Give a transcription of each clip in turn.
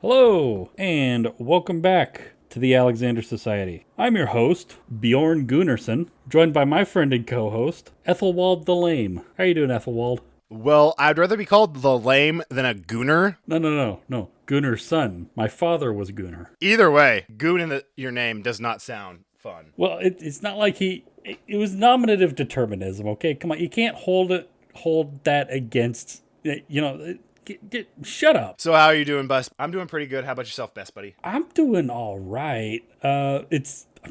Hello, and welcome back to the Alexander Society. I'm your host, Bjorn Gunnarsson, joined by my friend and co-host, Ethelwald the Lame. How you doing, Ethelwald? Well, I'd rather be called the lame than a gooner. No. Gunnar's son. My father was Gunnar. Either way, goon in your name does not sound fun. Well, it's not like it was nominative determinism, okay? Come on, you can't hold that against, shut up. So how are you doing, Bus? I'm doing pretty good. How about yourself, best buddy? I'm doing all right. I'm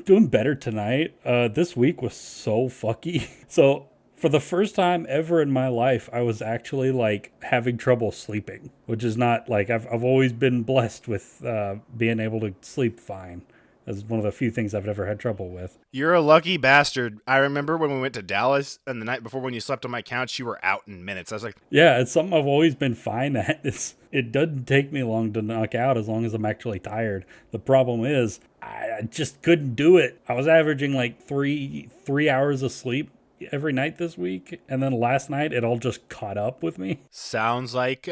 doing better tonight. This week was so fucky. So for the first time ever in my life, I was actually like having trouble sleeping, which is not like I've always been blessed with being able to sleep fine. That's one of the few things I've never had trouble with. You're a lucky bastard. I remember when we went to Dallas and the night before when you slept on my couch, you were out in minutes. I was like, Yeah, it's something I've always been fine at. It doesn't take me long to knock out as long as I'm actually tired. The problem is I just couldn't do it. I was averaging like three hours of sleep every night this week, and then last night it all just caught up with me. sounds like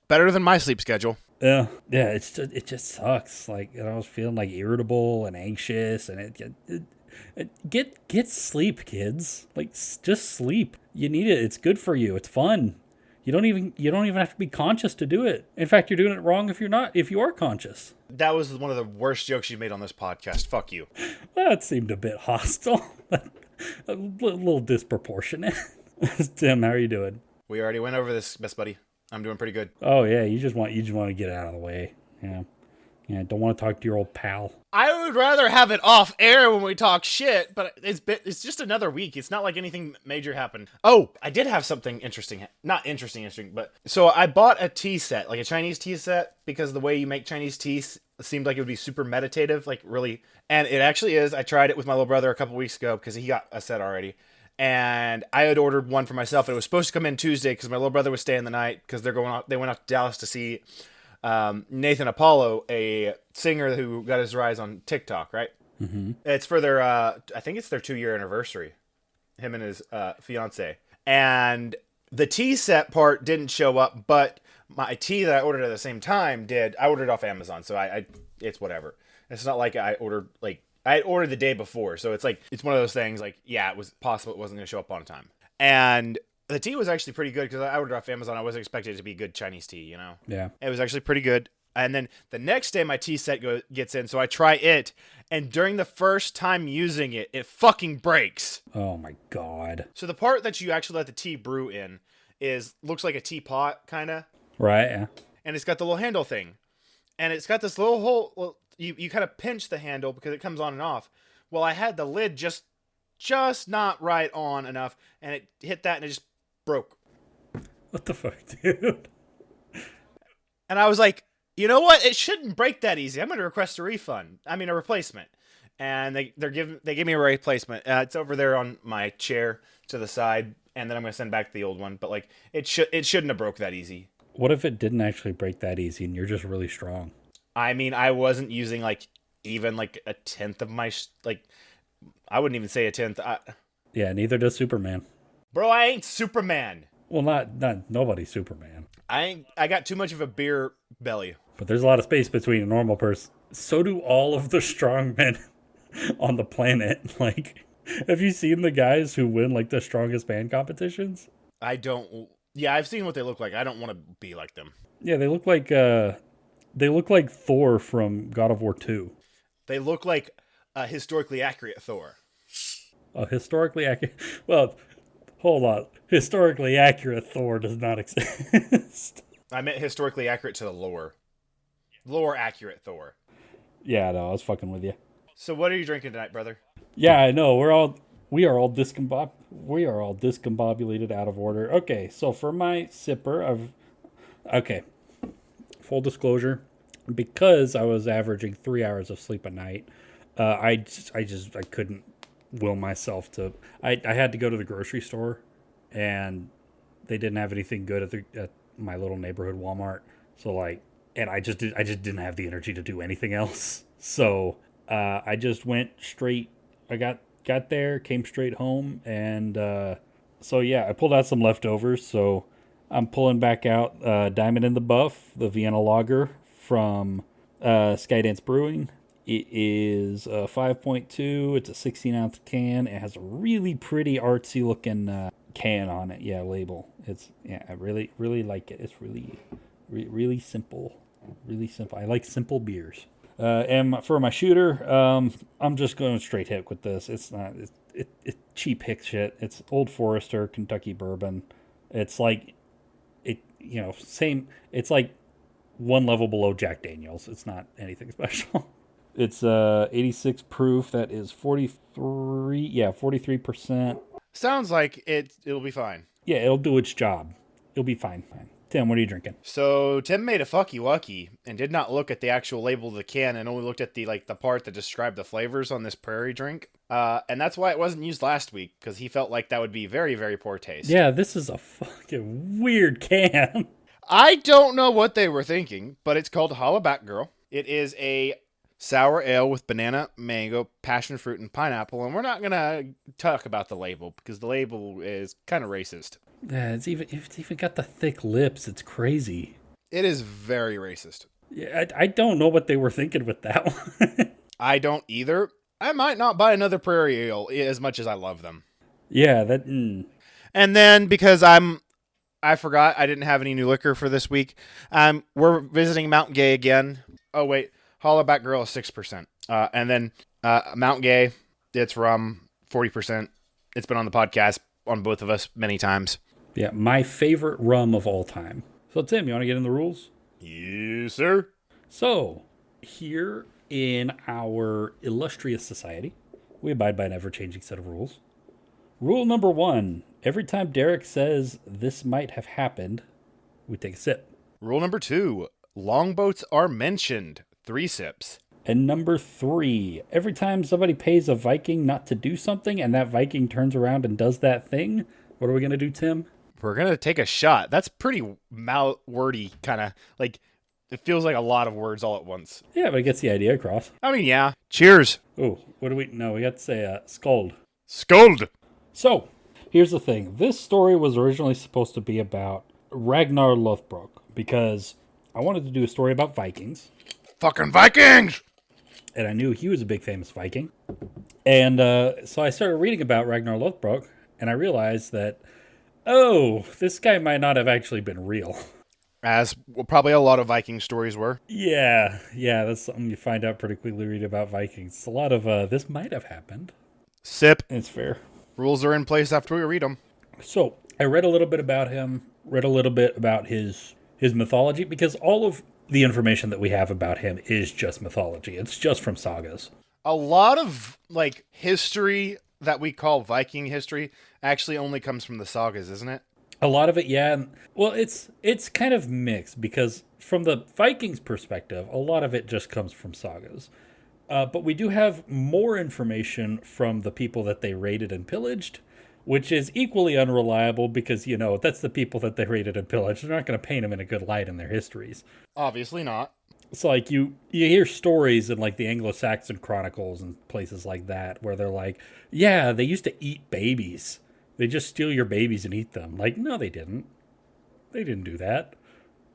better than my sleep schedule. Yeah, it just sucks. Like, I was feeling like irritable and anxious, and get sleep, kids. Like, just sleep. You need it. It's good for you. It's fun. You don't even have to be conscious to do it. In fact, you're doing it wrong if you are conscious. That was one of the worst jokes you made on this podcast. Fuck you. Well, that seemed a bit hostile. A little disproportionate. Tim, how are you doing? We already went over this, best buddy. I'm doing pretty good. Oh yeah, you just want to get it out of the way. Yeah. Don't want to talk to your old pal. I would rather have it off air when we talk shit, but it's just another week. It's not like anything major happened. Oh, I did have something interesting. Not interesting, but so I bought a tea set, like a Chinese tea set, because the way you make Chinese tea seemed like it would be super meditative, like really, and it actually is. I tried it with my little brother a couple weeks ago because he got a set already. And I had ordered one for myself. And it was supposed to come in Tuesday because my little brother was staying the night because they went out to Dallas to see Nathan Apollo, a singer who got his rise on TikTok, right? Mm-hmm. It's for their, I think it's their 2-year anniversary, him and his fiance. And the tea set part didn't show up, but my tea that I ordered at the same time did. I ordered off Amazon, so it's whatever. It's not like I ordered I had ordered the day before, so it's one of those things yeah, it was possible it wasn't going to show up on time. And the tea was actually pretty good because I ordered off Amazon. I wasn't expecting it to be good Chinese tea, you know? Yeah. It was actually pretty good. And then the next day my tea set gets in, so I try it, and during the first time using it, it fucking breaks. Oh my god. So the part that you actually let the tea brew in looks like a teapot, kind of. Right, yeah. And it's got the little handle thing. And it's got this little hole. Well, you kind of pinch the handle because it comes on and off. Well, I had the lid just not right on enough, and it hit that and it just broke. What the fuck, dude? And I was like, you know what? It shouldn't break that easy. I'm going to request a replacement. And they give me a replacement. It's over there on my chair to the side, and then I'm going to send back the old one. But it shouldn't have broke that easy. What if it didn't actually break that easy and you're just really strong? I mean, I wasn't using even a tenth of my I wouldn't even say a tenth. Yeah, neither does Superman. Bro, I ain't Superman. Well, not nobody's Superman. I got too much of a beer belly. But there's a lot of space between a normal person. So do all of the strong men on the planet. Have you seen the guys who win the strongest man competitions? I don't. Yeah, I've seen what they look like. I don't want to be like them. Yeah, they look like Thor from God of War 2. They look like a historically accurate Thor. A historically accurate... Well, hold on. Historically accurate Thor does not exist. I meant historically accurate to the lore. Lore accurate Thor. Yeah, no, I was fucking with you. So what are you drinking tonight, brother? Yeah, I know. We are all discombobulated out of order. Okay, so for my sipper, full disclosure, because I was averaging 3 hours of sleep a night, I couldn't will myself to. I had to go to the grocery store, and they didn't have anything good at my little neighborhood Walmart. So and I just didn't have the energy to do anything else. So I just went straight. I got there, came straight home, and so yeah, I pulled out some leftovers. So I'm pulling back out Diamond in the Buff, the Vienna Lager from Skydance Brewing. It is 5.2. It's a 16-ounce can. It has a really pretty artsy looking can on it. Yeah, label. I really like it. It's really simple. Really simple. I like simple beers. And for my shooter, I'm just going straight hit with this. It's not it's cheap hick shit. It's Old Forester Kentucky bourbon. It's like same. It's like one level below Jack Daniels. It's not anything special. It's 86 proof. That is 43. Yeah, 43%. Sounds like it'll be fine. Yeah, it'll do its job. It'll be fine. Tim, what are you drinking? So Tim made a fucky wucky and did not look at the actual label of the can and only looked at the part that described the flavors on this prairie drink. And that's why it wasn't used last week, because he felt like that would be very, very poor taste. Yeah, this is a fucking weird can. I don't know what they were thinking, but it's called Hollaback Girl. It is a sour ale with banana, mango, passion fruit, and pineapple, and we're not going to talk about the label, because the label is kind of racist. Yeah, it's even got the thick lips. It's crazy. It is very racist. Yeah, I don't know what they were thinking with that one. I don't either. I might not buy another prairie ale as much as I love them. Yeah, that. And then because I forgot I didn't have any new liquor for this week. We're visiting Mount Gay again. Oh wait, Hollaback Girl is 6%. And then Mount Gay, it's rum, 40%. It's been on the podcast on both of us many times. Yeah, my favorite rum of all time. So Tim, you want to get in the rules? Yes, sir. So here in our illustrious society, we abide by an ever-changing set of rules. Rule number 1, every time Derek says this might have happened, we take a sip. Rule number 2, longboats are mentioned, 3 sips. And number 3, every time somebody pays a Viking not to do something and that Viking turns around and does that thing, what are we going to do, Tim? We're going to take a shot. That's pretty wordy, kind of like it feels like a lot of words all at once. Yeah, but it gets the idea across. I mean, yeah. Cheers. Oh, what do we... No, we got to say scold. Scold. So, here's the thing. This story was originally supposed to be about Ragnar Lothbrok because I wanted to do a story about Vikings. Fucking Vikings! And I knew he was a big famous Viking. And so I started reading about Ragnar Lothbrok, and I realized that, this guy might not have actually been real. As probably a lot of Viking stories were. Yeah, that's something you find out pretty quickly reading about Vikings. It's a lot of, this might have happened. Sip. It's fair. Rules are in place after we read them. So, I read a little bit about him, read a little bit about his mythology, because all of the information that we have about him is just mythology. It's just from sagas. A lot of, history that we call Viking history actually only comes from the sagas, isn't it? A lot of it, yeah. Well, it's kind of mixed, because from the Vikings' perspective, a lot of it just comes from sagas. But we do have more information from the people that they raided and pillaged, which is equally unreliable because, that's the people that they raided and pillaged. They're not going to paint them in a good light in their histories. Obviously not. It's like you hear stories in the Anglo-Saxon chronicles and places like that where they're like, yeah, they used to eat babies. They just steal your babies and eat them. No, they didn't. They didn't do that.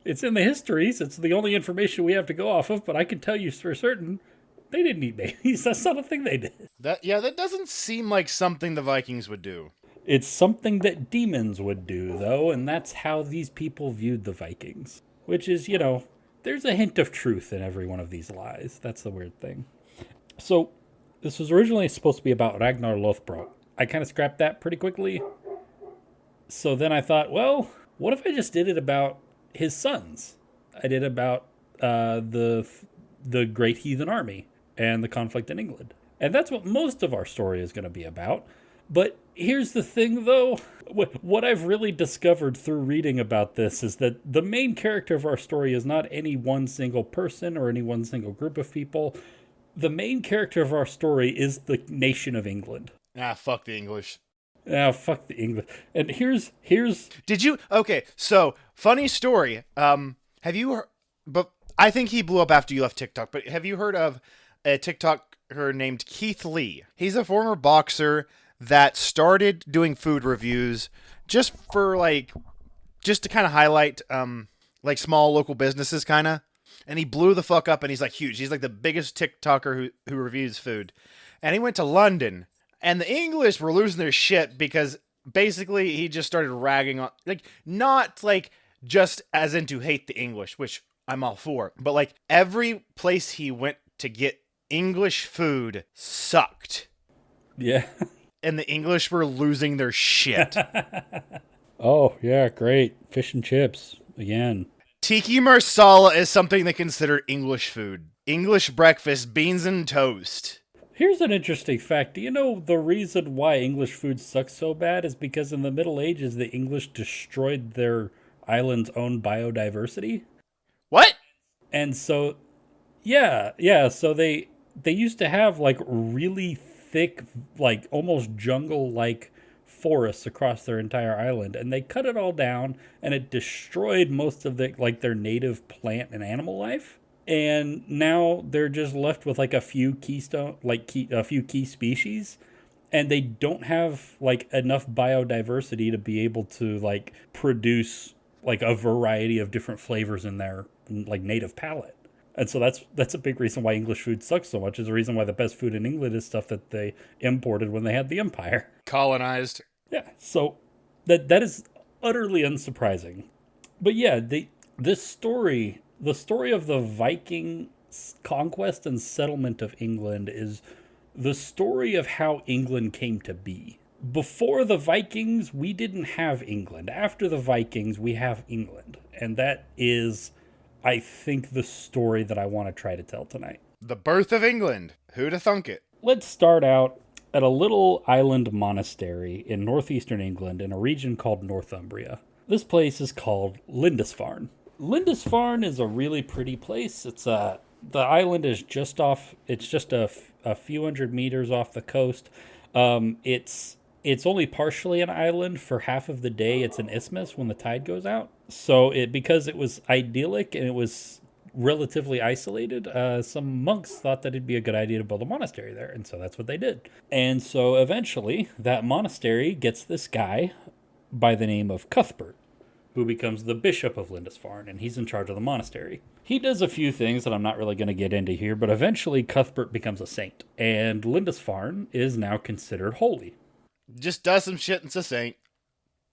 It's in the histories. It's the only information we have to go off of, but I can tell you for certain they didn't eat babies. That's not a thing they did. That doesn't seem like something the Vikings would do. It's something that demons would do, though, and that's how these people viewed the Vikings. Which is, there's a hint of truth in every one of these lies. That's the weird thing. So, this was originally supposed to be about Ragnar Lothbrok. I kind of scrapped that pretty quickly. So then I thought, well, what if I just did it about his sons? I did about the Great Heathen Army and the conflict in England. And that's what most of our story is going to be about. But here's the thing, though. What I've really discovered through reading about this is that the main character of our story is not any one single person or any one single group of people. The main character of our story is the nation of England. Fuck the English. Fuck the English. And here's... Did you... Okay, so, funny story. Have you heard... But I think he blew up after you left TikTok, but have you heard of a TikToker named Keith Lee? He's a former boxer that started doing food reviews just to kind of highlight, small local businesses, kind of. And he blew the fuck up, and he's like huge. He's like the biggest TikToker who reviews food. And he went to London, and the English were losing their shit because basically he just started ragging on, like, not like just as in to hate the English, which I'm all for, but like every place he went to get English food sucked. Yeah. And the English were losing their shit. Oh, yeah, great. Fish and chips, again. Tiki marsala is something they consider English food. English breakfast, beans and toast. Here's an interesting fact. Do you know the reason why English food sucks so bad is because in the Middle Ages, the English destroyed their island's own biodiversity? What? And so, so they used to have, like, really thick, like, almost jungle-like forests across their entire island, and they cut it all down, and it destroyed most of their native plant and animal life. And now they're just left with like a few a few key species, and they don't have like enough biodiversity to be able to like produce like a variety of different flavors in their like native palate. And so that's a big reason why English food sucks so much. Is the reason why the best food in England is stuff that they imported when they had the empire. Colonized. Yeah, so that is utterly unsurprising. But yeah, the story of the Viking conquest and settlement of England is the story of how England came to be. Before the Vikings, we didn't have England. After the Vikings, we have England. And that is, I think, the story that I want to try to tell tonight. The birth of England. Who'd have thunk it? Let's start out at a little island monastery in northeastern England in a region called Northumbria. This place is called Lindisfarne. Lindisfarne is a really pretty place. The island is just off. It's just a few hundred meters off the coast. It's only partially an island for half of the day. It's an isthmus when the tide goes out. So because it was idyllic and it was relatively isolated, some monks thought that it'd be a good idea to build a monastery there, and so that's what they did. And so eventually, that monastery gets this guy by the name of Cuthbert, who becomes the bishop of Lindisfarne, and he's in charge of the monastery. He does a few things that I'm not really going to get into here, but eventually Cuthbert becomes a saint, and Lindisfarne is now considered holy. Just does some shit and it's a saint.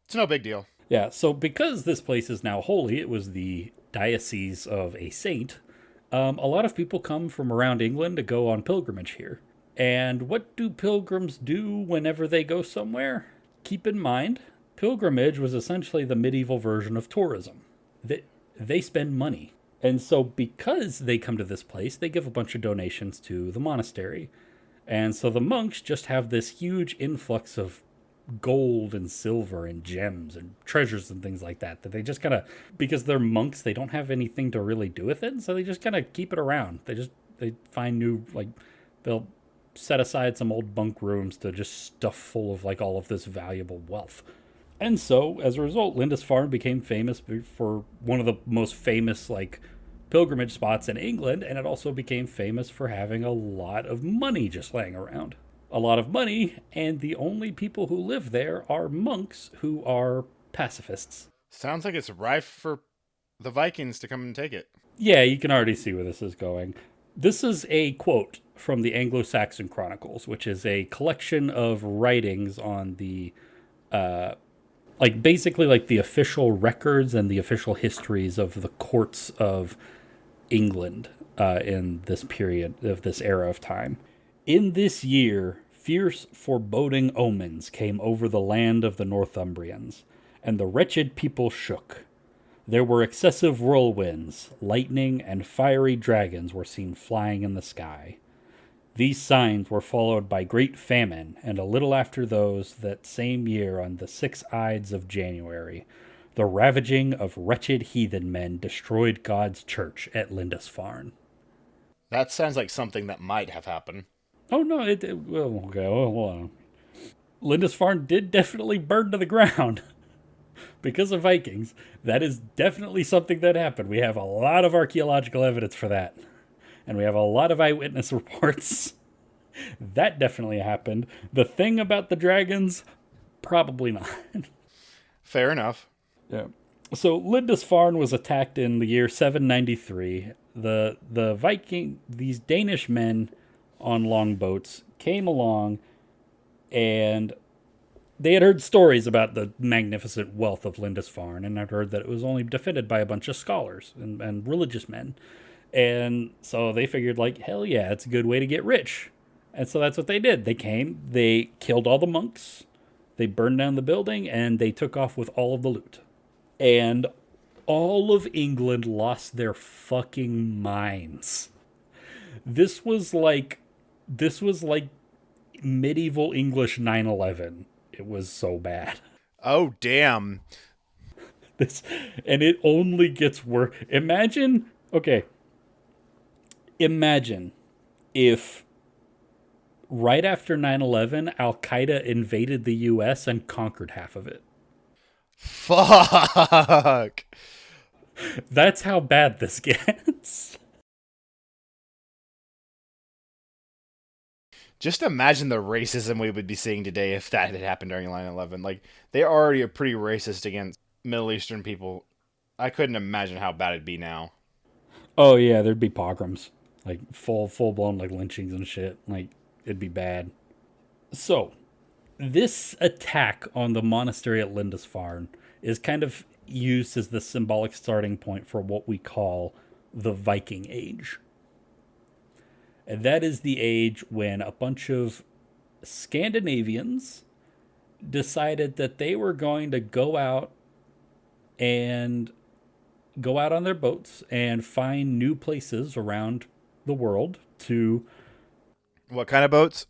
It's no big deal. Yeah, so because this place is now holy, it was the diocese of a saint, a lot of people come from around England to go on pilgrimage here. And what do pilgrims do whenever they go somewhere? Keep in mind, pilgrimage was essentially the medieval version of tourism. They spend money. And so because they come to this place, they give a bunch of donations to the monastery. And so the monks just have this huge influx of gold and silver and gems and treasures and things like that they just kind of, because they're monks, they don't have anything to really do with it, and so they just kind of keep it around. They find new, like, they'll set aside some old bunk rooms to just stuff full of like all of this valuable wealth. And so as a result, Lindisfarne became famous for one of the most famous like pilgrimage spots in England, and it also became famous for having a lot of money just laying around. A lot of money, and the only people who live there are monks who are pacifists. Sounds like it's rife for the Vikings to come and take it. Yeah, you can already see where this is going. This is a quote from the Anglo-Saxon Chronicles, which is a collection of writings on the, basically the official records and the official histories of the courts of England in this period of this era of time. In this year, fierce foreboding omens came over the land of the Northumbrians, and the wretched people shook. There were excessive whirlwinds, lightning, and fiery dragons were seen flying in the sky. These signs were followed by great famine, and a little after those, that same year on the 6 Ides of January, the ravaging of wretched heathen men destroyed God's church at Lindisfarne. That sounds like something that might have happened. Oh, no, hold on. Lindisfarne did definitely burn to the ground because of Vikings. That is definitely something that happened. We have a lot of archaeological evidence for that. And we have a lot of eyewitness reports. That definitely happened. The thing about the dragons, probably not. Fair enough. Yeah. So Lindisfarne was attacked in the year 793. these Danish men on longboats came along, and they had heard stories about the magnificent wealth of Lindisfarne, and had heard that it was only defended by a bunch of scholars and religious men. And so they figured, like, hell yeah, it's a good way to get rich. And so that's what they did. They came, they killed all the monks, they burned down the building, and they took off with all of the loot. And all of England lost their fucking minds. This was like medieval English 9/11. It was so bad. Oh, damn. This, and it only gets worse. Imagine if right after 9/11 Al Qaeda invaded the US and conquered half of it. Fuck. That's how bad this gets. Just imagine the racism we would be seeing today if that had happened during 9/11. Like, they already are pretty racist against Middle Eastern people. I couldn't imagine how bad it'd be now. Oh yeah, there'd be pogroms, like full blown like lynchings and shit. Like, it'd be bad. So, this attack on the monastery at Lindisfarne is kind of used as the symbolic starting point for what we call the Viking Age. And that is the age when a bunch of Scandinavians decided that they were going to go out on their boats and find new places around the world to... What kind of boats?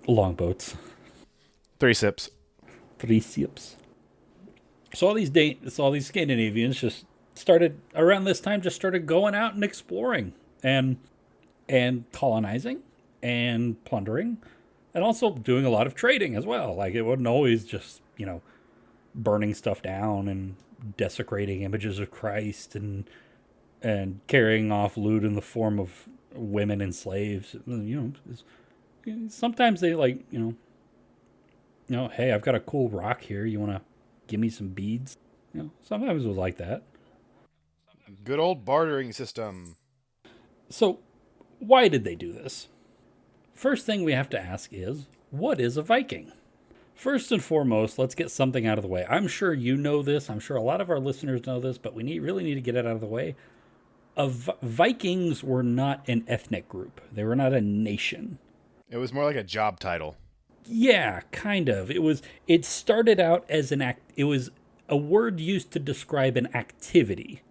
Longboats. Three sips. So all these Scandinavians just started around this time, just started going out and exploring and colonizing and plundering, and also doing a lot of trading as well. Like, it wasn't always just, burning stuff down and desecrating images of Christ and carrying off loot in the form of women and slaves. Sometimes they hey, I've got a cool rock here. You want to give me some beads? Sometimes it was like that. Good old bartering system. So, why did they do this? First thing we have to ask is, what is a Viking? First and foremost, let's get something out of the way. I'm sure you know this. I'm sure a lot of our listeners know this, but we really need to get it out of the way. Vikings were not an ethnic group. They were not a nation. It was more like a job title. Yeah, kind of. It started out as it was a word used to describe an activity.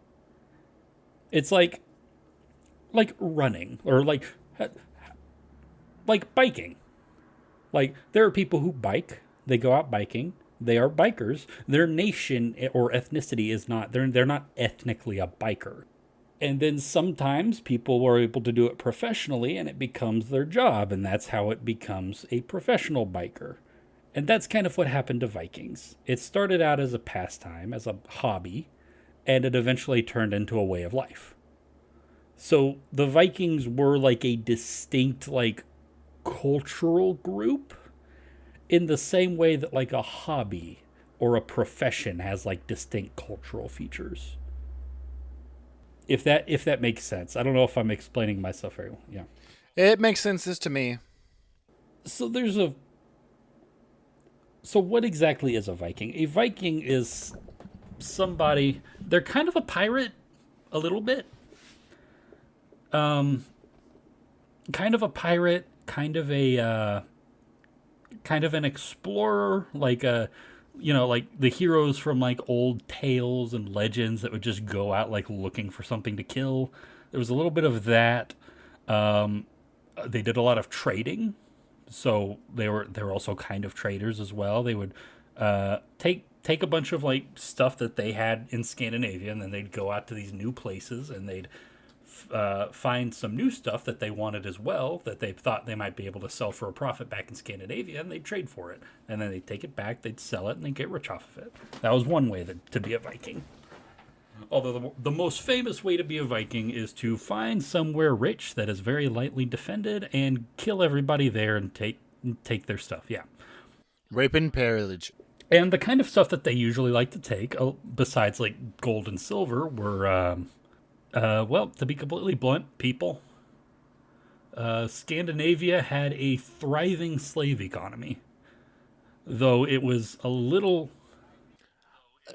It's like running, or like biking. Like, there are people who bike, they go out biking, they are bikers. Their nation or ethnicity is not, they're not ethnically a biker. And then sometimes people were able to do it professionally and it becomes their job, and that's how it becomes a professional biker. And that's kind of what happened to Vikings. It started out as a pastime, as a hobby, and it eventually turned into a way of life. So the Vikings were like a distinct, like, cultural group, in the same way that like a hobby or a profession has like distinct cultural features. If that makes sense. I don't know if I'm explaining myself very well. Yeah. It makes sense to me. So what exactly is a Viking? A Viking is somebody, they're kind of a pirate a little bit. Kind of a pirate, kind of an explorer, like like the heroes from like old tales and legends that would just go out like looking for something to kill. There was a little bit of that. They did a lot of trading, so they were also kind of traders as well. They would take a bunch of like stuff that they had in Scandinavia, and then they'd go out to these new places and they'd find some new stuff that they wanted as well, that they thought they might be able to sell for a profit back in Scandinavia, and they'd trade for it. And then they'd take it back, they'd sell it, and they'd get rich off of it. That was one way to be a Viking. Although the most famous way to be a Viking is to find somewhere rich that is very lightly defended and kill everybody there and take their stuff. Yeah. Rape and pillage. And the kind of stuff that they usually like to take, besides like gold and silver, were Well, to be completely blunt, people, Scandinavia had a thriving slave economy, though it was a little.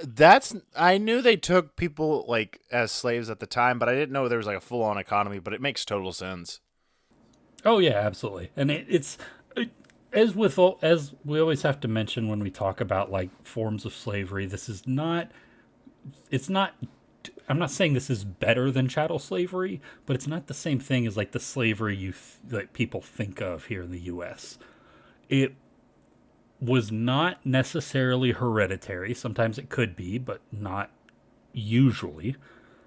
That's I knew they took people like as slaves at the time, but I didn't know there was like a full on economy. But it makes total sense. Oh yeah, absolutely, and as with all, as we always have to mention when we talk about like forms of slavery. This is not. It's not. I'm not saying this is better than chattel slavery, but it's not the same thing as like the slavery that people think of here in the U.S. It was not necessarily hereditary. Sometimes it could be, but not usually.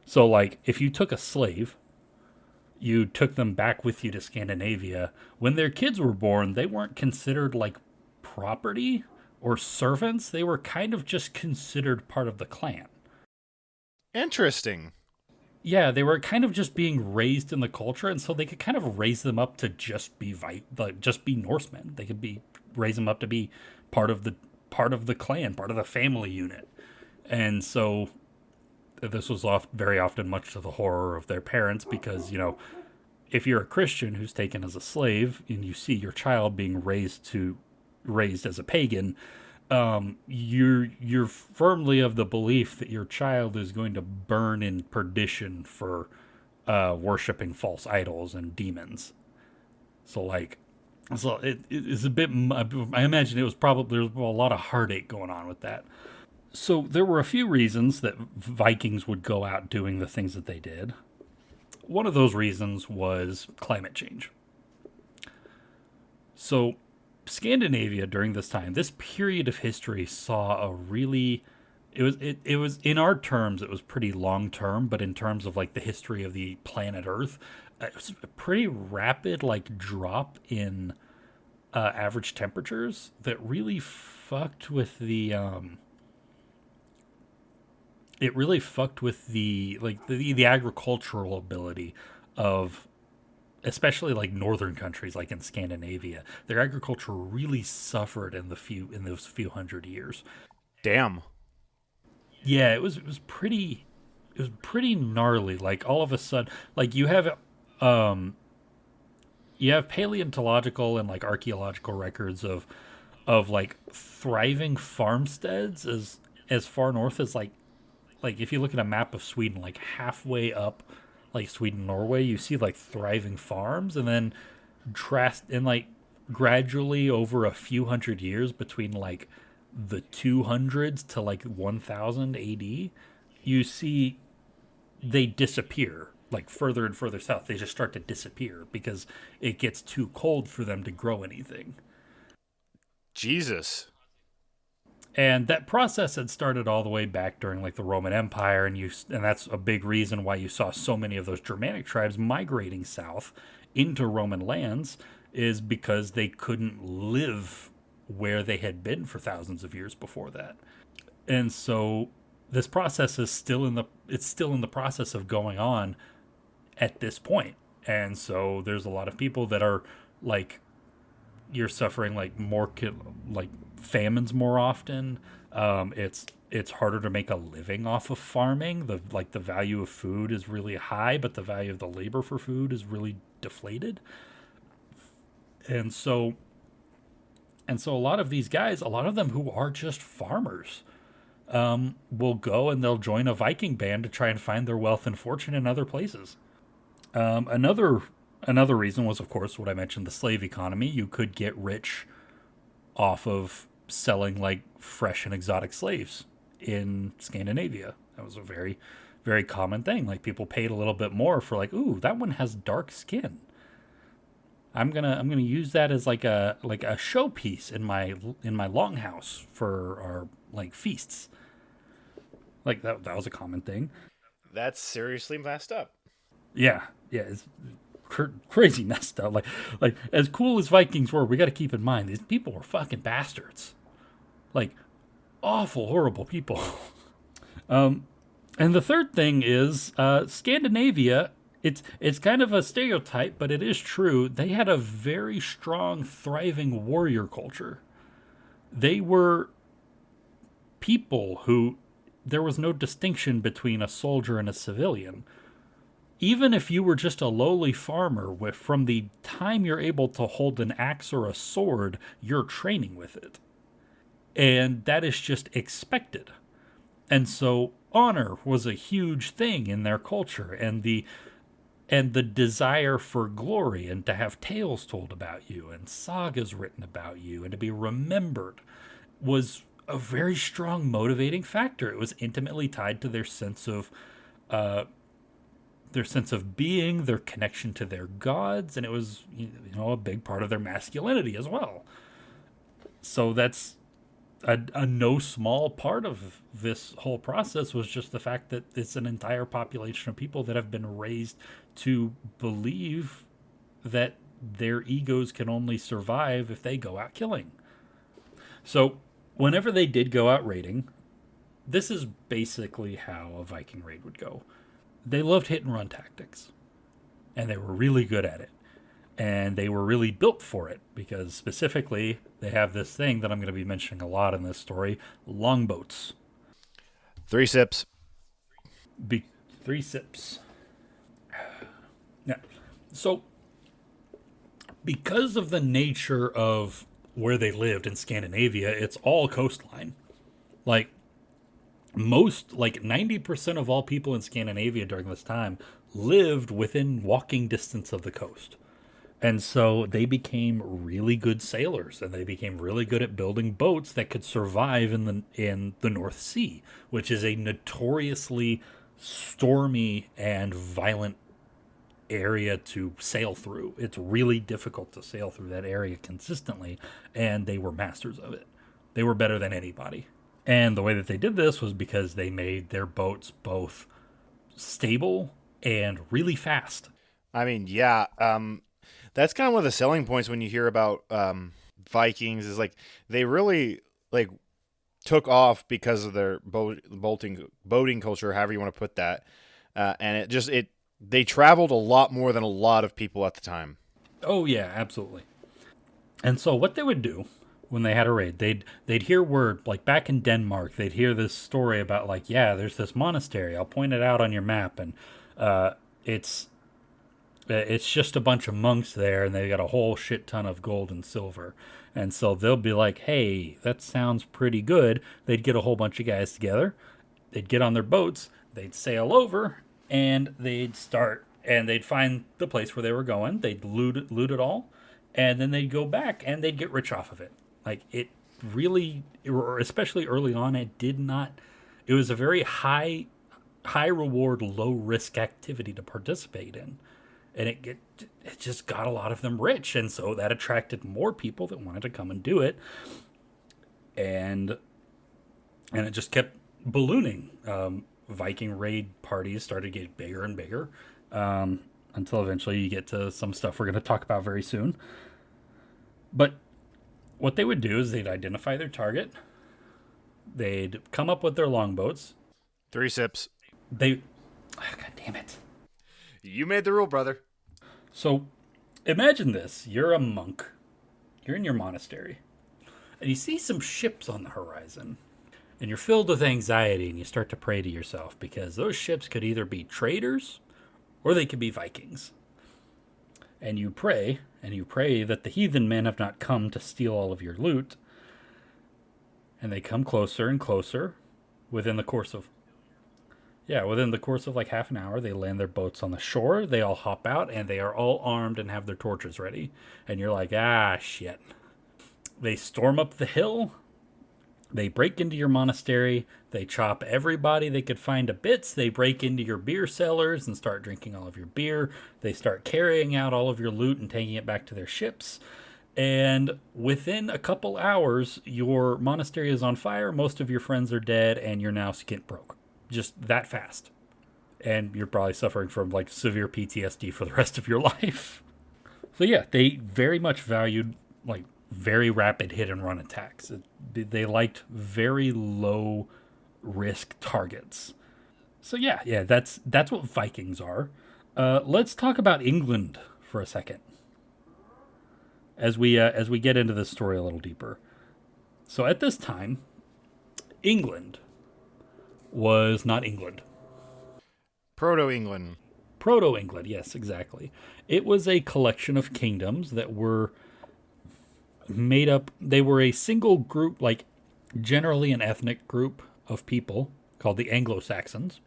So, like, if you took a slave, you took them back with you to Scandinavia. When their kids were born, they weren't considered like property or servants. They were kind of just considered part of the clan. Interesting. Yeah, they were kind of just being raised in the culture, and so they could kind of raise them up to just be like just be Norsemen. They could be raise them up to be part of the part of the clan, part of the family unit, and so this was very often much to the horror of their parents because if you're a Christian who's taken as a slave and you see your child being raised as a pagan, you're firmly of the belief that your child is going to burn in perdition for worshiping false idols and demons. So like, so it is a bit. I imagine it was probably there's a lot of heartache going on with that. So there were a few reasons that Vikings would go out doing the things that they did. One of those reasons was climate change. So Scandinavia during this time, this period of history saw a really it was in our terms it was pretty long term, but in terms of like the history of the planet Earth, it was a pretty rapid like drop in average temperatures that really fucked with the it really fucked with the like the agricultural ability of especially like northern countries like in Scandinavia. Their agriculture really suffered in those few hundred years. Damn. Yeah, it was pretty gnarly. Like all of a sudden, like um you have paleontological and like archaeological records of like thriving farmsteads as far north as like if you look at a map of Sweden, like halfway up, like Sweden, Norway, you see like thriving farms, and then and like gradually over a few hundred years between like the 200s to like 1000 AD, you see they disappear like further and further south. They just start to disappear because it gets too cold for them to grow anything. Jesus. And that process had started all the way back during like the Roman Empire, and that's a big reason why you saw so many of those Germanic tribes migrating south into Roman lands is because they couldn't live where they had been for thousands of years before that. And so this process is still in the process of going on at this point. And so there's a lot of people that are like you're suffering like like famines more often. It's harder to make a living off of farming. The value of food is really high, but the value of the labor for food is really deflated. And so a lot of these guys, a lot of them who are just farmers, will go and they'll join a Viking band to try and find their wealth and fortune in other places. Another reason was, of course, what I mentioned: the slave economy. You could get rich off of selling like fresh and exotic slaves in Scandinavia. That was a very common thing. Like people paid a little bit more for like, ooh, that one has dark skin. I'm gonna use that as like a showpiece in my longhouse for our like feasts. Like that was a common thing. That's seriously messed up. Yeah, yeah, it's crazy messed up. Like as cool as Vikings were, we got to keep in mind these people were fucking bastards. Like awful, horrible people. And the third thing is Scandinavia. It's kind of a stereotype, but it is true. They had a very strong, thriving warrior culture. They were people who there was no distinction between a soldier and a civilian. Even if you were just a lowly farmer, from the time you're able to hold an axe or a sword, you're training with it. And that is just expected. And so honor was a huge thing in their culture, and the desire for glory and to have tales told about you and sagas written about you and to be remembered was a very strong motivating factor. It was intimately tied to their sense of being, their connection to their gods, and it was a big part of their masculinity as well. So that's a no small part of this whole process was just the fact that it's an entire population of people that have been raised to believe that their egos can only survive if they go out killing. So whenever they did go out raiding, this is basically how a Viking raid would go. They loved hit and run tactics, and they were really good at it. And they were really built for it because specifically they have this thing that I'm going to be mentioning a lot in this story: longboats. 3 sips. 3 sips. Yeah. So, because of the nature of where they lived in Scandinavia, it's all coastline. Like, 90% of all people in Scandinavia during this time lived within walking distance of the coast. And so they became really good sailors, and they became really good at building boats that could survive in the North Sea, which is a notoriously stormy and violent area to sail through. It's really difficult to sail through that area consistently, and they were masters of it. They were better than anybody. And the way that they did this was because they made their boats both stable and really fast. I mean, yeah. That's kind of one of the selling points when you hear about Vikings is like they really like took off because of their boating culture, however you want to put that, and they traveled a lot more than a lot of people at the time. Oh yeah, absolutely. And so what they would do when they had a raid, they'd hear word, like back in Denmark, they'd hear this story about like, yeah, there's this monastery. I'll point it out on your map, and it's just a bunch of monks there, and they got a whole shit ton of gold and silver. And so they'll be like, hey, that sounds pretty good. They'd get a whole bunch of guys together. They'd get on their boats. They'd sail over, and they'd find the place where they were going. They'd loot it all, and then they'd go back, and they'd get rich off of it. Like, it really, especially early on, it was a very high reward, low risk activity to participate in. And it just got a lot of them rich, and so that attracted more people that wanted to come and do it, and it just kept ballooning. Viking raid parties started to get bigger and bigger, until eventually you get to some stuff we're going to talk about very soon. But what they would do is they'd identify their target, they'd come up with their longboats. 3 sips. God damn it. You made the rule, brother. So, imagine this. You're a monk. You're in your monastery. And you see some ships on the horizon. And you're filled with anxiety, and you start to pray to yourself, because those ships could either be traders or they could be Vikings. And you pray that the heathen men have not come to steal all of your loot. And they come closer and closer. Within the course of like half an hour, they land their boats on the shore. They all hop out, and they are all armed and have their torches ready. And you're like, shit. They storm up the hill. They break into your monastery. They chop everybody they could find to bits. They break into your beer cellars and start drinking all of your beer. They start carrying out all of your loot and taking it back to their ships. And within a couple hours, your monastery is on fire. Most of your friends are dead, and you're now skint broke. Just that fast. And you're probably suffering from like severe PTSD for the rest of your life. So yeah, they very much valued like very rapid hit and run attacks. They liked very low risk targets. So yeah, that's what Vikings are. Let's talk about England for a second, as we get into this story a little deeper. So at this time, England was not England. Proto-England. Proto-England, yes, exactly. It was a collection of kingdoms that were made up. They were a single group, like generally an ethnic group of people called the Anglo-Saxons,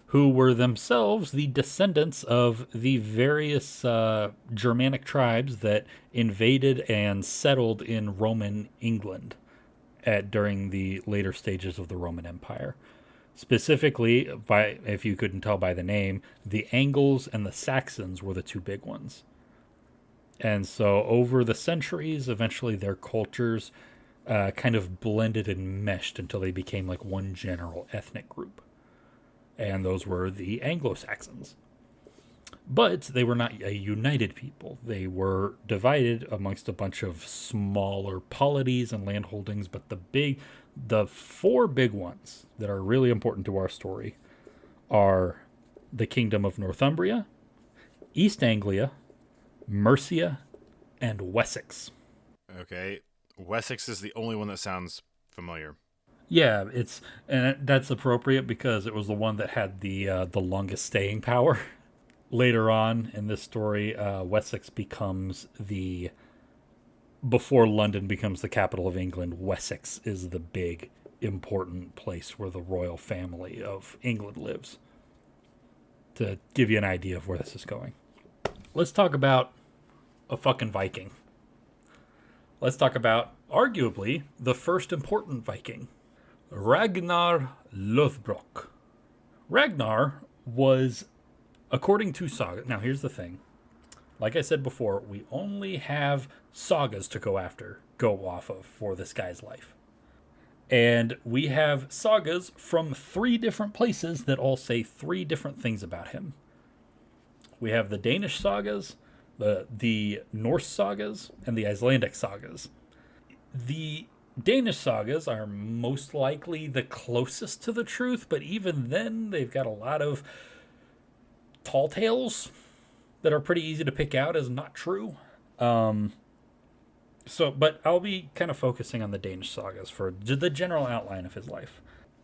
who were themselves the descendants of the various Germanic tribes that invaded and settled in Roman England during the later stages of the Roman Empire. Specifically, by if you couldn't tell by the name, the Angles and the Saxons were the two big ones. And so over the centuries, eventually their cultures kind of blended and meshed until they became like one general ethnic group. And those were the Anglo-Saxons. But they were not a united people. They were divided amongst a bunch of smaller polities and landholdings. But the four big ones that are really important to our story are the Kingdom of Northumbria, East Anglia, Mercia, and Wessex. Okay. Wessex is the only one that sounds familiar. Yeah, that's appropriate because it was the one that had the longest staying power. Later on in this story, Wessex becomes before London becomes the capital of England, Wessex is the big, important place where the royal family of England lives. To give you an idea of where this is going. Let's talk about a fucking Viking. Let's talk about, arguably, the first important Viking. Ragnar Lothbrok. Ragnar was, according to saga. Now, here's the thing. Like I said before, we only have sagas to go off of for this guy's life. And we have sagas from 3 different places that all say 3 different things about him. We have the Danish sagas, the Norse sagas, and the Icelandic sagas. The Danish sagas are most likely the closest to the truth, but even then, they've got a lot of tall tales that are pretty easy to pick out as not true. But I'll be kind of focusing on the Danish sagas for the general outline of his life.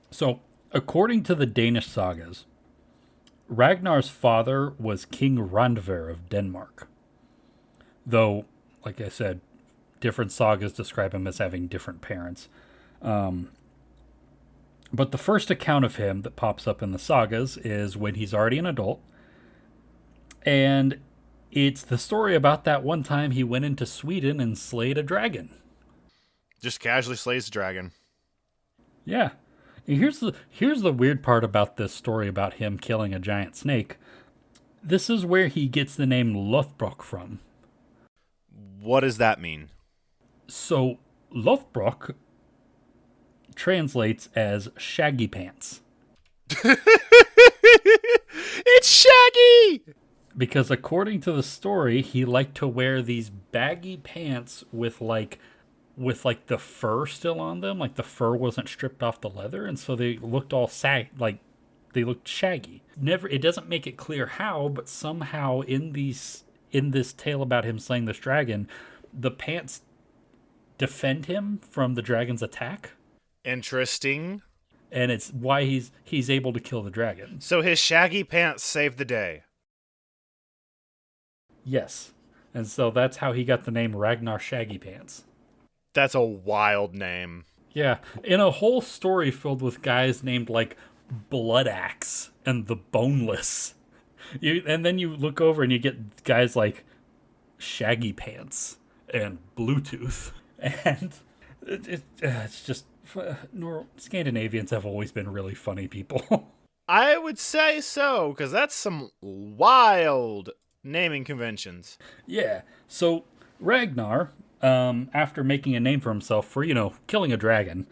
So, according to the Danish sagas, Ragnar's father was King Randver of Denmark. Though, like I said, different sagas describe him as having different parents. But the first account of him that pops up in the sagas is when he's already an adult. And it's the story about that one time he went into Sweden and slayed a dragon. Just casually slays a dragon. Yeah. And here's the weird part about this story about him killing a giant snake. This is where he gets the name Lothbrok from. What does that mean? So, Lothbrok translates as shaggy pants. It's Shaggy! Because according to the story, he liked to wear these baggy pants with the fur still on them, like the fur wasn't stripped off the leather, and so they looked all they looked shaggy. It doesn't make it clear how, but somehow in this tale about him slaying this dragon, the pants defend him from the dragon's attack. Interesting. And it's why he's able to kill the dragon. So his shaggy pants saved the day. Yes. And so that's how he got the name Ragnar Shaggy Pants. That's a wild name. Yeah. In a whole story filled with guys named like Blood Axe and the Boneless. And then you look over and you get guys like Shaggy Pants and Bluetooth. And it's just... Scandinavians have always been really funny people. I would say so, because that's some wild naming conventions. Yeah. So Ragnar, after making a name for himself for, killing a dragon,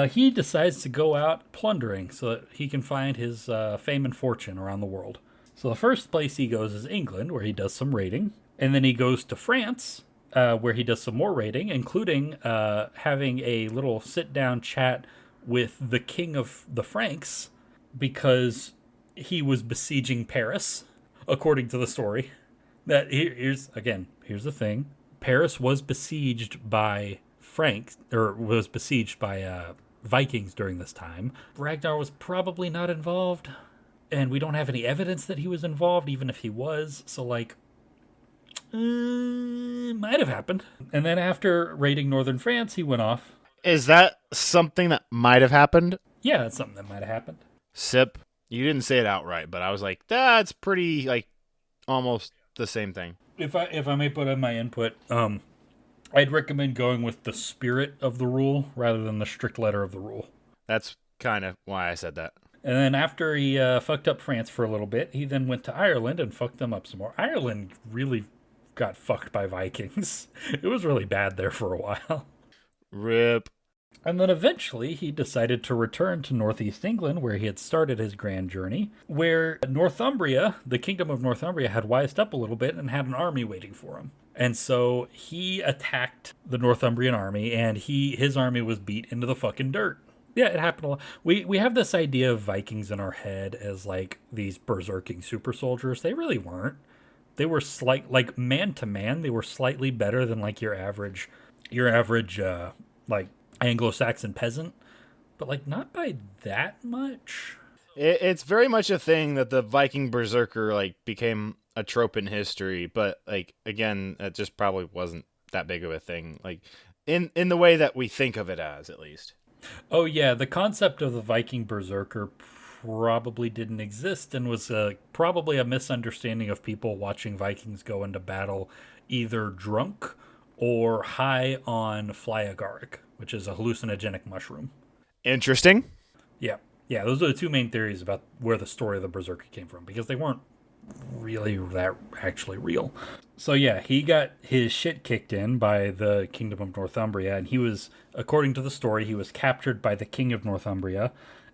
he decides to go out plundering so that he can find his fame and fortune around the world. So the first place he goes is England, where he does some raiding. And then he goes to France, where he does some more raiding, including having a little sit-down chat with the king of the Franks, because he was besieging Paris, according to the story. Here's the thing. Paris was besieged by Vikings during this time. Ragnar was probably not involved. and we don't have any evidence that he was involved, even if he was. So, like, might have happened. And then after raiding northern France, he went off. Is that something that might have happened? Yeah, that's something that might have happened. Sip. You didn't say it outright, but I was like, that's pretty, like, almost the same thing. If I may put in my input, I'd recommend going with the spirit of the rule rather than the strict letter of the rule. That's kind of why I said that. And then after he fucked up France for a little bit, he then went to Ireland and fucked them up some more. Ireland really got fucked by Vikings. It was really bad there for a while. Rip. And then eventually he decided to return to northeast England, where he had started his grand journey, where Northumbria, the kingdom of Northumbria, had wised up a little bit and had an army waiting for him. And so he attacked the Northumbrian army, and his army was beat into the fucking dirt. Yeah, it happened a lot. We have this idea of Vikings in our head as like these berserking super soldiers. They really weren't. They were like man to man, they were slightly better than like your average like Anglo-Saxon peasant, but like not by that much. It's very much a thing that the Viking berserker like became a trope in history, but like again, it just probably wasn't that big of a thing. Like in the way that we think of it as, at least. Oh yeah, the concept of the Viking berserker probably didn't exist and was probably a misunderstanding of people watching Vikings go into battle either drunk or high on fly agaric, which is a hallucinogenic mushroom. Interesting. Yeah. Yeah, those are the two main theories about where the story of the berserker came from, because they weren't really that actually real. So yeah, he got his shit kicked in by the Kingdom of Northumbria, and he was, according to the story, he was captured by the King of Northumbria,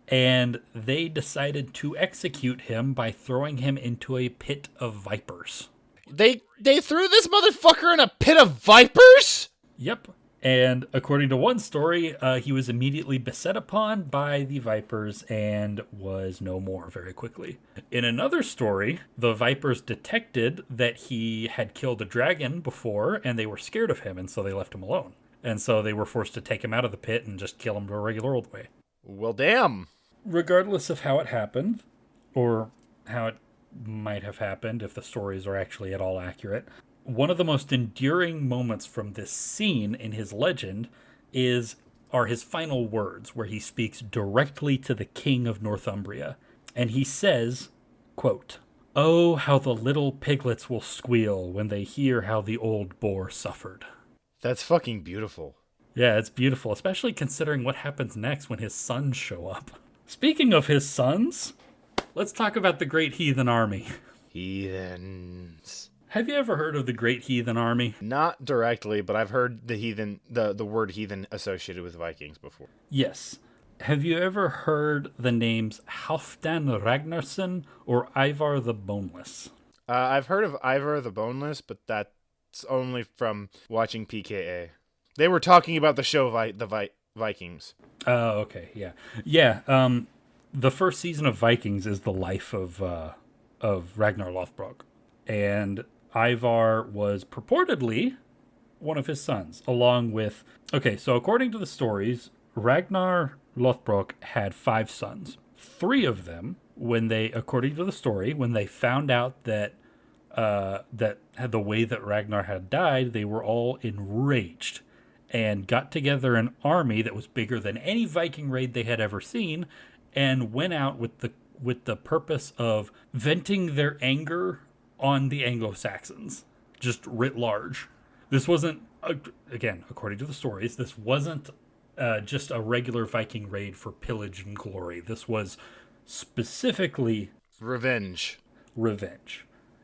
and they decided to execute him by throwing him into a pit of vipers. They threw this motherfucker in a pit of vipers? Yep. And according to one story, he was immediately beset upon by the vipers and was no more very quickly. In another story, the vipers detected that he had killed a dragon before, and they were scared of him, and so they left him alone. And so they were forced to take him out of the pit and just kill him the regular old way. Well, damn. Regardless of how it happened, or how it might have happened, if the stories are actually at all accurate, one of the most enduring moments from this scene in his legend are his final words, where he speaks directly to the King of Northumbria. And he says, quote, "Oh, how the little piglets will squeal when they hear how the old boar suffered." That's fucking beautiful. Yeah, it's beautiful, especially considering what happens next when his sons show up. Speaking of his sons, let's talk about the Great Heathen Army. Heathens. Have you ever heard of the Great Heathen Army? Not directly, but I've heard the word heathen associated with Vikings before. Yes. Have you ever heard the names Halfdan Ragnarsson or Ivar the Boneless? I've heard of Ivar the Boneless, but that's only from watching PKA. They were talking about the show Vikings. Oh, okay, yeah. Yeah, the first season of Vikings is the life of Ragnar Lothbrok. And Ivar was purportedly one of his sons, along with... Okay, so according to the stories, Ragnar Lothbrok had 5 sons. 3 of them, according to the story, when they found out that the way that Ragnar had died, they were all enraged and got together an army that was bigger than any Viking raid they had ever seen, and went out with the purpose of venting their anger on the Anglo-Saxons, just writ large. This wasn't, again, according to the stories, this wasn't just a regular Viking raid for pillage and glory. This was specifically revenge.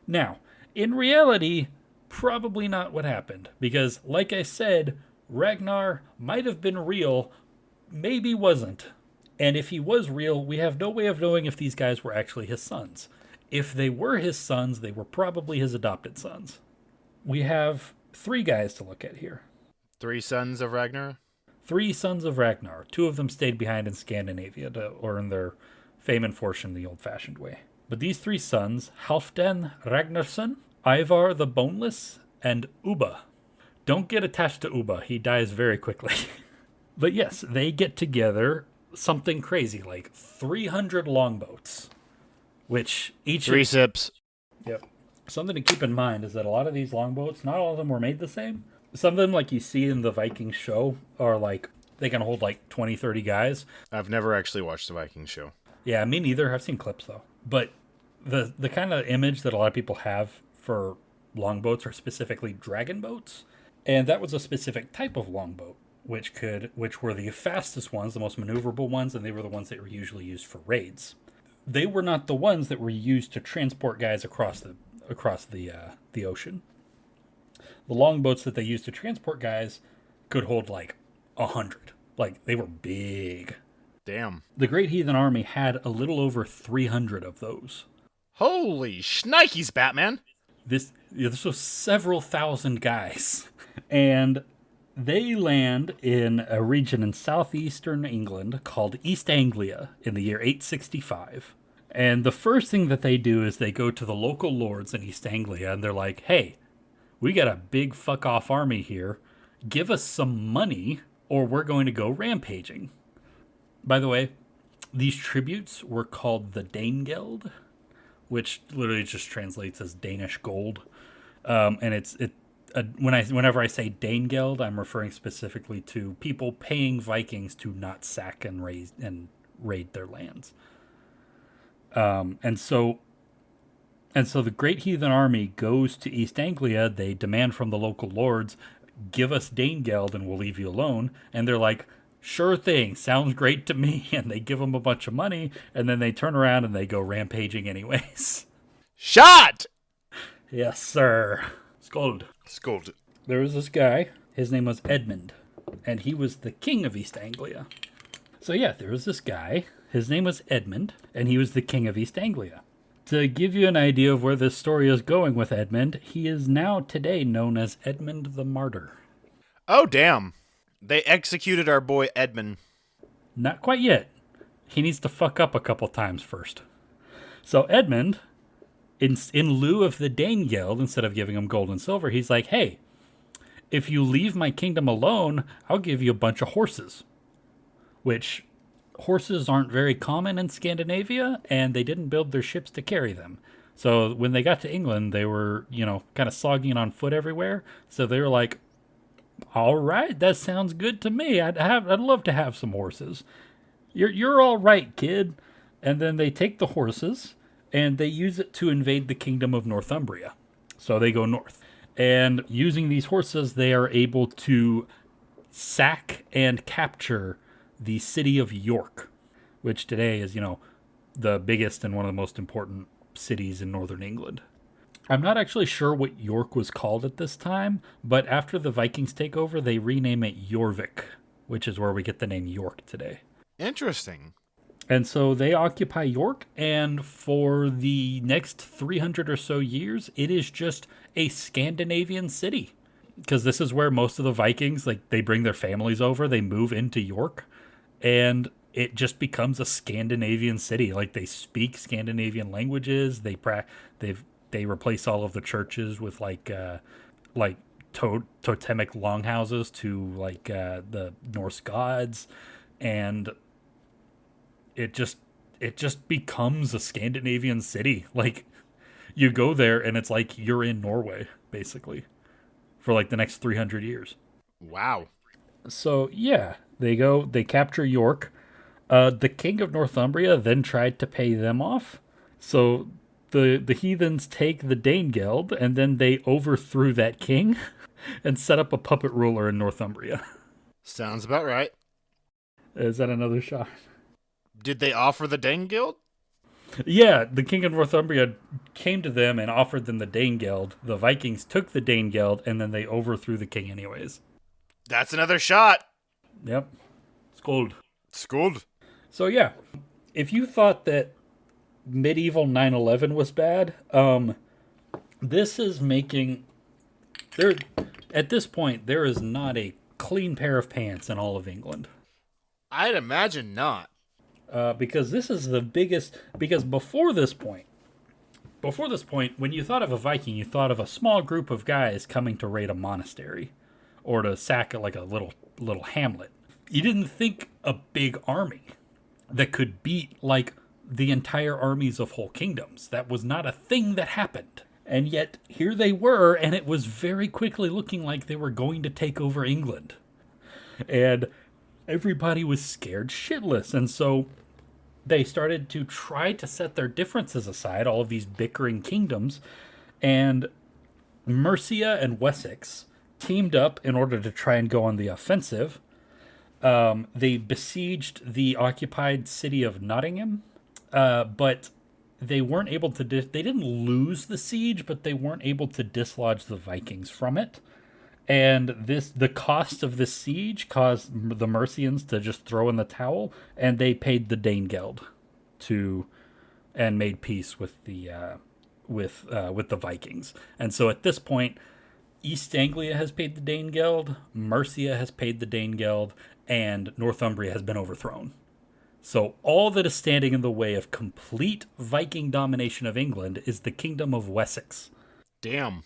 Now, in reality, probably not what happened, because, like I said, Ragnar might have been real, maybe wasn't. And if he was real, we have no way of knowing if these guys were actually his sons. If they were his sons, they were probably his adopted sons. We have 3 guys to look at here. 3 sons of Ragnar? 3 sons of Ragnar. 2 of them stayed behind in Scandinavia to earn their fame and fortune the old-fashioned way. But these 3 sons, Halfdan Ragnarsson, Ivar the Boneless, and Ubba. Don't get attached to Ubba. He dies very quickly. But yes, they get together something crazy, like 300 longboats. which each Three sips. Yep. Something to keep in mind is that a lot of these longboats, not all of them were made the same. Some of them, like you see in the Vikings show, are like, they can hold like 20, 30 guys. I've never actually watched the Vikings show. Yeah, me neither. I've seen clips though. But the kind of image that a lot of people have for longboats are specifically dragon boats. And that was a specific type of longboat, which were the fastest ones, the most maneuverable ones, and they were the ones that were usually used for raids. They were not the ones that were used to transport guys across the ocean. The longboats that they used to transport guys could hold like 100. Like, they were big. Damn. The Great Heathen Army had a little over 300 of those. Holy shnikes, Batman! This was several thousand guys. And they land in a region in southeastern England called East Anglia in the year 865. And the first thing that they do is they go to the local lords in East Anglia and they're like, hey, we got a big fuck off army here. Give us some money or we're going to go rampaging. By the way, these tributes were called the Danegeld, which literally just translates as Danish gold. And whenever I say Danegeld, I'm referring specifically to people paying Vikings to not sack and raid their lands. And so the Great Heathen Army goes to East Anglia. They demand from the local lords, give us Danegeld and we'll leave you alone. And they're like, sure thing, sounds great to me. And they give them a bunch of money, and then they turn around and they go rampaging anyways. Shot! Yes, sir. Scold. There was this guy. His name was Edmund, and he was the king of East Anglia. So yeah, there was this guy. His name was Edmund, and he was the king of East Anglia. To give you an idea of where this story is going with Edmund, he is now today known as Edmund the Martyr. Oh, damn. They executed our boy Edmund. Not quite yet. He needs to fuck up a couple times first. So Edmund, in lieu of the Danegeld, instead of giving him gold and silver, he's like, hey, if you leave my kingdom alone, I'll give you a bunch of horses. Which, horses aren't very common in Scandinavia, and they didn't build their ships to carry them. So when they got to England, they were, kind of slogging on foot everywhere. So they were like, all right, that sounds good to me. I'd love to have some horses. You're all right, kid. And then they take the horses and they use it to invade the kingdom of Northumbria. So they go north. And using these horses, they are able to sack and capture the city of York, which today is, the biggest and one of the most important cities in northern England. I'm not actually sure what York was called at this time, but after the Vikings take over, they rename it Jorvik, which is where we get the name York today. Interesting. And so they occupy York, and for the next 300 or so years, it is just a Scandinavian city. Because this is where most of the Vikings, they bring their families over, they move into York, and it just becomes a Scandinavian city. They speak Scandinavian languages, they replace all of the churches with totemic longhouses to the Norse gods, and it just becomes a Scandinavian city. You go there and it's like you're in Norway basically for the next 300 years. Wow. So yeah, they capture York. The king of Northumbria then tried to pay them off. So the heathens take the Danegeld, and then they overthrew that king and set up a puppet ruler in Northumbria. Sounds about right. Is that another shot? Did they offer the Danegeld? Yeah, the king of Northumbria came to them and offered them the Danegeld. The Vikings took the Danegeld, and then they overthrew the king anyways. That's another shot. Yep. Scold. So yeah, if you thought that medieval 9/11 was bad, this is making there at this point there is not a clean pair of pants in all of England. I'd imagine not. Because this is the biggest. Because before this point, when you thought of a Viking, you thought of a small group of guys coming to raid a monastery, or to sack a little hamlet. You didn't think a big army that could beat the entire armies of whole kingdoms. That was not a thing that happened. And yet, here they were, and it was very quickly looking like they were going to take over England. And everybody was scared shitless. And so they started to try to set their differences aside, all of these bickering kingdoms. And Mercia and Wessex teamed up in order to try and go on the offensive. They besieged the occupied city of Nottingham, but they weren't able to. They didn't lose the siege, but they weren't able to dislodge the Vikings from it. And the cost of this siege caused the Mercians to just throw in the towel, and they paid the Danegeld and made peace with the Vikings. And so at this point, East Anglia has paid the Danegeld, Mercia has paid the Danegeld, and Northumbria has been overthrown. So all that is standing in the way of complete Viking domination of England is the Kingdom of Wessex. Damn.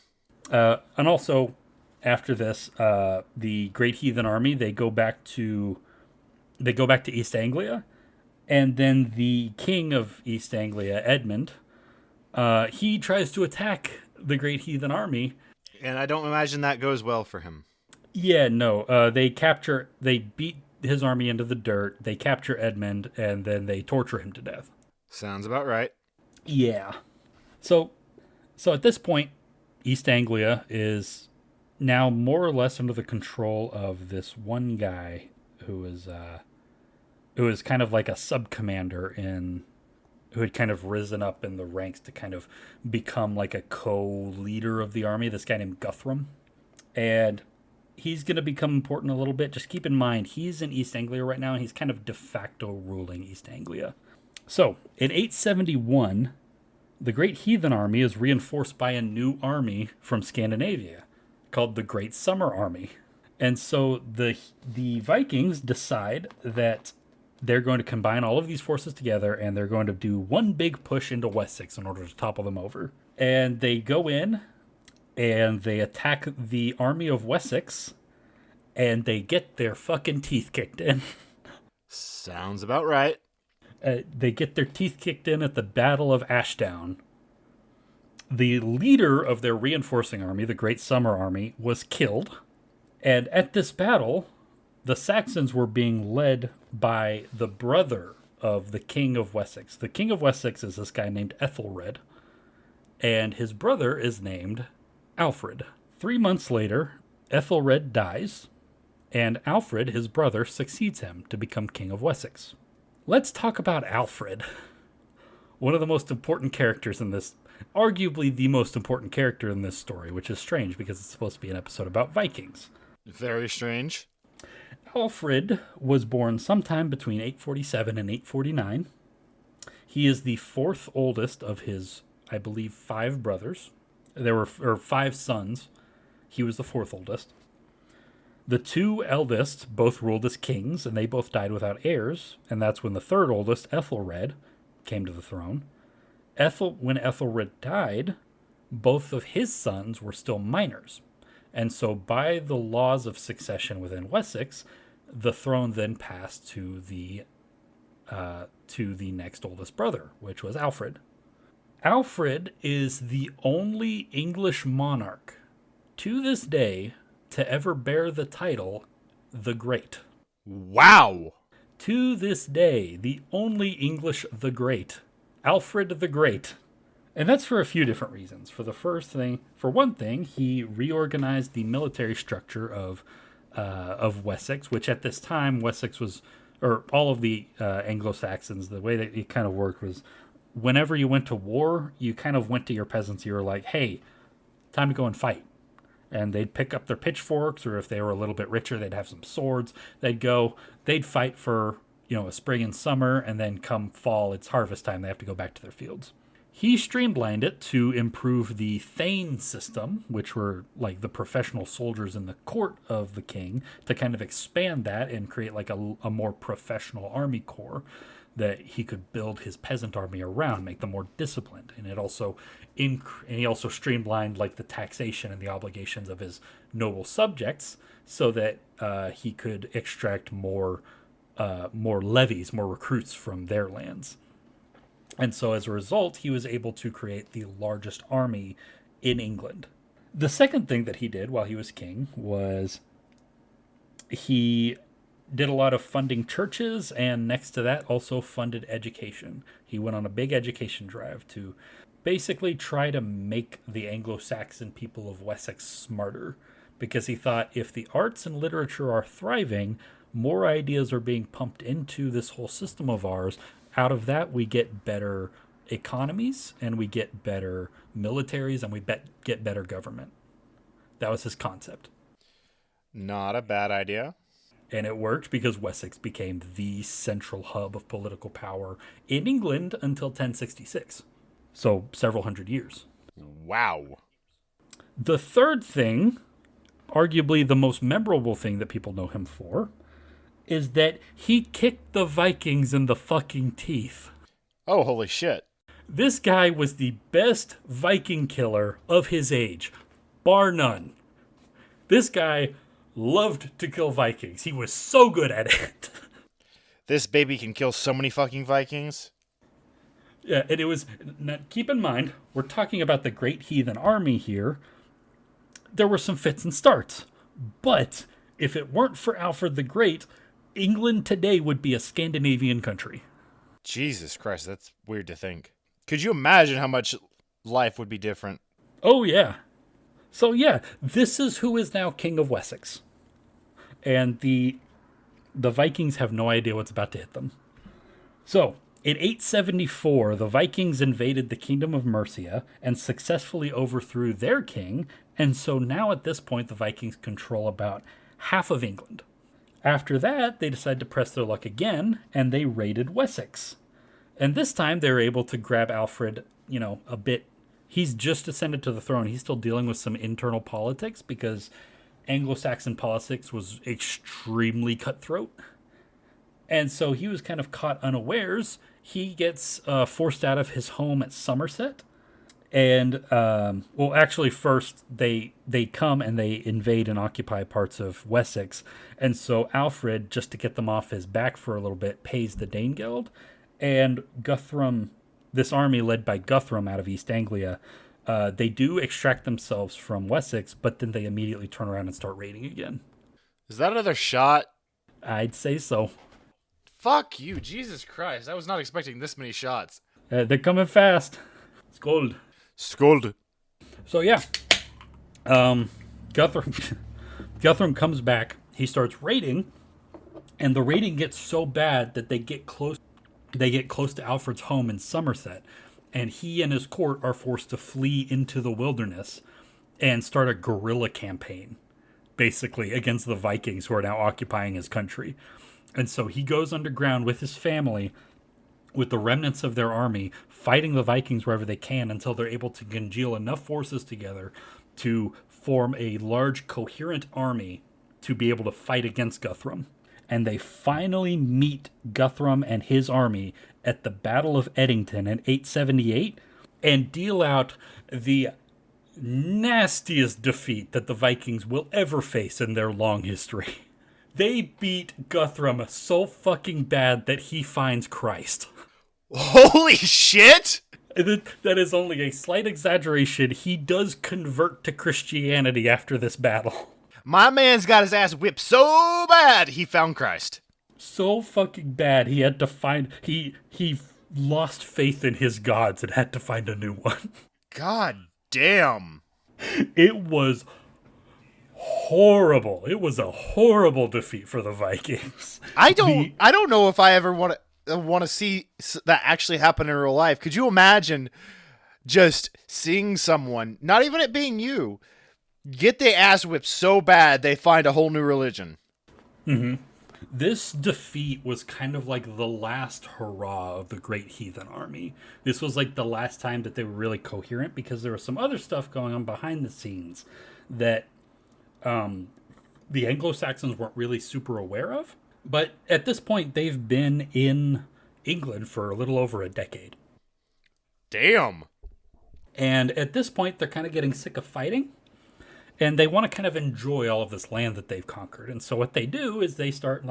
And also, after this, the Great Heathen Army, they go back to East Anglia, and then the king of East Anglia, Edmund, he tries to attack the Great Heathen Army. And I don't imagine that goes well for him. Yeah, no. They beat his army into the dirt, they capture Edmund, and then they torture him to death. Sounds about right. Yeah. So at this point, East Anglia is now more or less under the control of this one guy who is kind of like a sub-commander who had kind of risen up in the ranks to kind of become like a co-leader of the army, this guy named Guthrum. And he's going to become important a little bit. Just keep in mind, he's in East Anglia right now, and he's kind of de facto ruling East Anglia. So, in 871, the Great Heathen Army is reinforced by a new army from Scandinavia called the Great Summer Army. And so the Vikings decide that they're going to combine all of these forces together, and they're going to do one big push into Wessex in order to topple them over. And they go in, and they attack the army of Wessex, and they get their fucking teeth kicked in. Sounds about right. They get their teeth kicked in at the Battle of Ashdown. The leader of their reinforcing army, the Great Summer Army, was killed. And at this battle, the Saxons were being led by the brother of the King of Wessex. The King of Wessex is this guy named Ethelred, and his brother is named Alfred. 3 months later, Ethelred dies, and Alfred, his brother, succeeds him to become King of Wessex. Let's talk about Alfred, one of the most important characters in this, arguably the most important character in this story, which is strange because it's supposed to be an episode about Vikings. Very strange. Alfred was born sometime between 847 and 849. He is the fourth oldest of his, I believe, 5 brothers. There were 5 sons. He was the fourth oldest. The 2 eldest both ruled as kings, and they both died without heirs, and that's when the third oldest, Ethelred, came to the throne. When Ethelred died, both of his sons were still minors, and so by the laws of succession within Wessex, the throne then passed to the next oldest brother, which was Alfred. Alfred is the only English monarch to this day to ever bear the title the Great. Wow! To this day, the only English the Great, Alfred the Great. And that's for a few different reasons. For one thing, he reorganized the military structure of Wessex, which at this time Wessex was, or all of the Anglo-Saxons, the way that it kind of worked was, whenever you went to war, you kind of went to your peasants. You were like, hey, time to go and fight. And they'd pick up their pitchforks, or if they were a little bit richer, they'd have some swords. They'd fight for, a spring and summer, and then come fall, it's harvest time. They have to go back to their fields. He streamlined it to improve the Thane system, which were like the professional soldiers in the court of the king, to kind of expand that and create like a more professional army corps that he could build his peasant army around, make them more disciplined. And he also streamlined like the taxation and the obligations of his noble subjects so that he could extract more levies, more recruits from their lands. And so as a result, he was able to create the largest army in England. The second thing that he did while he was king was he did a lot of funding churches, and next to that also funded education. He went on a big education drive to basically try to make the Anglo-Saxon people of Wessex smarter, because he thought if the arts and literature are thriving, more ideas are being pumped into this whole system of ours. Out of that, we get better economies, and we get better militaries, and we get better government. That was his concept. Not a bad idea. And it worked because Wessex became the central hub of political power in England until 1066. So several hundred years. Wow. The third thing, arguably the most memorable thing that people know him for, is that he kicked the Vikings in the fucking teeth. Oh, holy shit. This guy was the best Viking killer of his age, bar none. This guy loved to kill Vikings. He was so good at it. This baby can kill so many fucking Vikings. Yeah, and it was... Now, keep in mind, we're talking about the Great Heathen Army here. There were some fits and starts. But if it weren't for Alfred the Great, England today would be a Scandinavian country. Jesus Christ, that's weird to think. Could you imagine how much life would be different? Oh, yeah. So, yeah, this is who is now King of Wessex. And the Vikings have no idea what's about to hit them. So, in 874, the Vikings invaded the Kingdom of Mercia and successfully overthrew their king, and so now at this point the Vikings control about half of England. After that, they decided to press their luck again, and they raided Wessex. And this time they were able to grab Alfred, a bit. He's just ascended to the throne. He's still dealing with some internal politics because Anglo-Saxon politics was extremely cutthroat. And so he was kind of caught unawares. He gets forced out of his home at Somerset. And, actually, first they come and they invade and occupy parts of Wessex. And so Alfred, just to get them off his back for a little bit, pays the Danegeld. And Guthrum, this army led by Guthrum out of East Anglia, they do extract themselves from Wessex, but then they immediately turn around and start raiding again. Is that another shot? I'd say so. Fuck you, Jesus Christ. I was not expecting this many shots. They're coming fast. It's gold. Scold. So yeah, Guthrum comes back. He starts raiding, and the raiding gets so bad that they get close. They get close to Alfred's home in Somerset, and he and his court are forced to flee into the wilderness and start a guerrilla campaign, basically against the Vikings who are now occupying his country. And so he goes underground with his family, with the remnants of their army, fighting the Vikings wherever they can until they're able to congeal enough forces together to form a large, coherent army to be able to fight against Guthrum. And they finally meet Guthrum and his army at the Battle of Edington in 878 and deal out the nastiest defeat that the Vikings will ever face in their long history. They beat Guthrum so fucking bad that he finds Christ. Holy shit! That is only a slight exaggeration. He does convert to Christianity after this battle. My man's got his ass whipped so bad he found Christ. So fucking bad he had to find... He lost faith in his gods and had to find a new one. God damn. It was horrible. It was a horrible defeat for the Vikings. I don't know if I ever want to see that actually happen in real life. Could you imagine just seeing someone, not even it being you, get their ass whipped so bad they find a whole new religion? Mm-hmm. This defeat was kind of like the last hurrah of the Great Heathen Army. This was like the last time that they were really coherent, because there was some other stuff going on behind the scenes that the Anglo-Saxons weren't really super aware of. But at this point, they've been in England for a little over a decade. Damn. And at this point, they're kind of getting sick of fighting. And they want to kind of enjoy all of this land that they've conquered. And so what they do is they start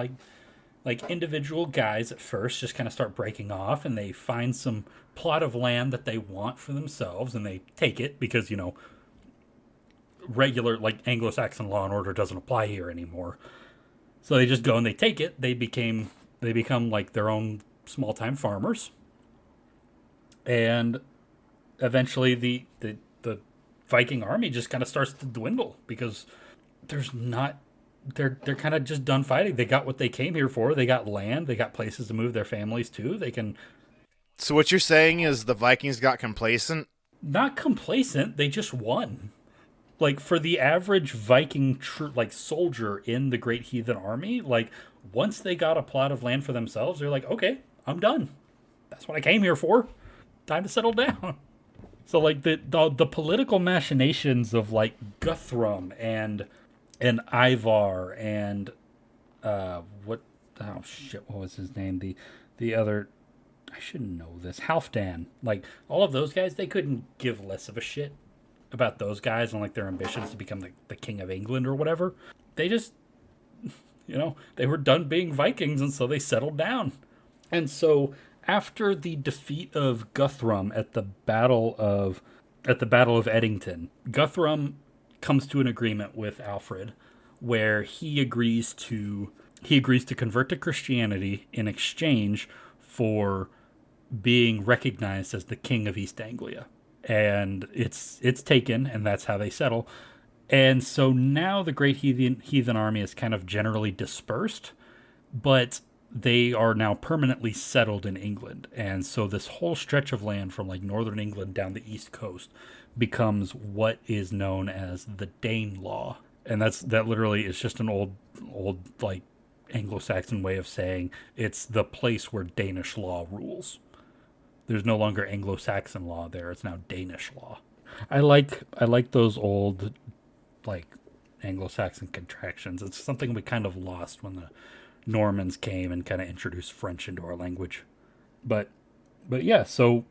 like individual guys at first just kind of start breaking off, and they find some plot of land that they want for themselves, and they take it because, regular like Anglo-Saxon law and order doesn't apply here anymore. So they just go and they take it. They become like their own small-time farmers, and eventually the Viking army just kind of starts to dwindle because there's not they're kind of just done fighting. They got what they came here for. They got land. They got places to move their families to. They can So what you're saying is the Vikings got complacent? not complacent. They just won. Like for the average Viking like soldier in the Great Heathen Army, like once they got a plot of land for themselves, they're like, okay, I'm done. That's what I came here for. Time to settle down. So like the political machinations of like Guthrum and Ivar and what oh shit, what was his name? The other, I should know this. Halfdan. Like all of those guys, they couldn't give less of a shit about those guys and like their ambitions to become the king of England or whatever. They just they were done being Vikings, and so they settled down. And so after the defeat of Guthrum at the Battle of Edington, Guthrum comes to an agreement with Alfred where he agrees to convert to Christianity in exchange for being recognized as the king of East Anglia. And it's taken, and that's how they settle. And so now the Great Heathen Army is kind of generally dispersed, but they are now permanently settled in England. And so this whole stretch of land from like northern England down the east coast becomes what is known as the Danelaw. And that literally is just an old like Anglo-Saxon way of saying it's the place where Danish law rules. There's no longer Anglo-Saxon law there. It's now Danish law. I like those old like Anglo-Saxon contractions. It's something we kind of lost when the Normans came and kind of introduced French into our language. But yeah, so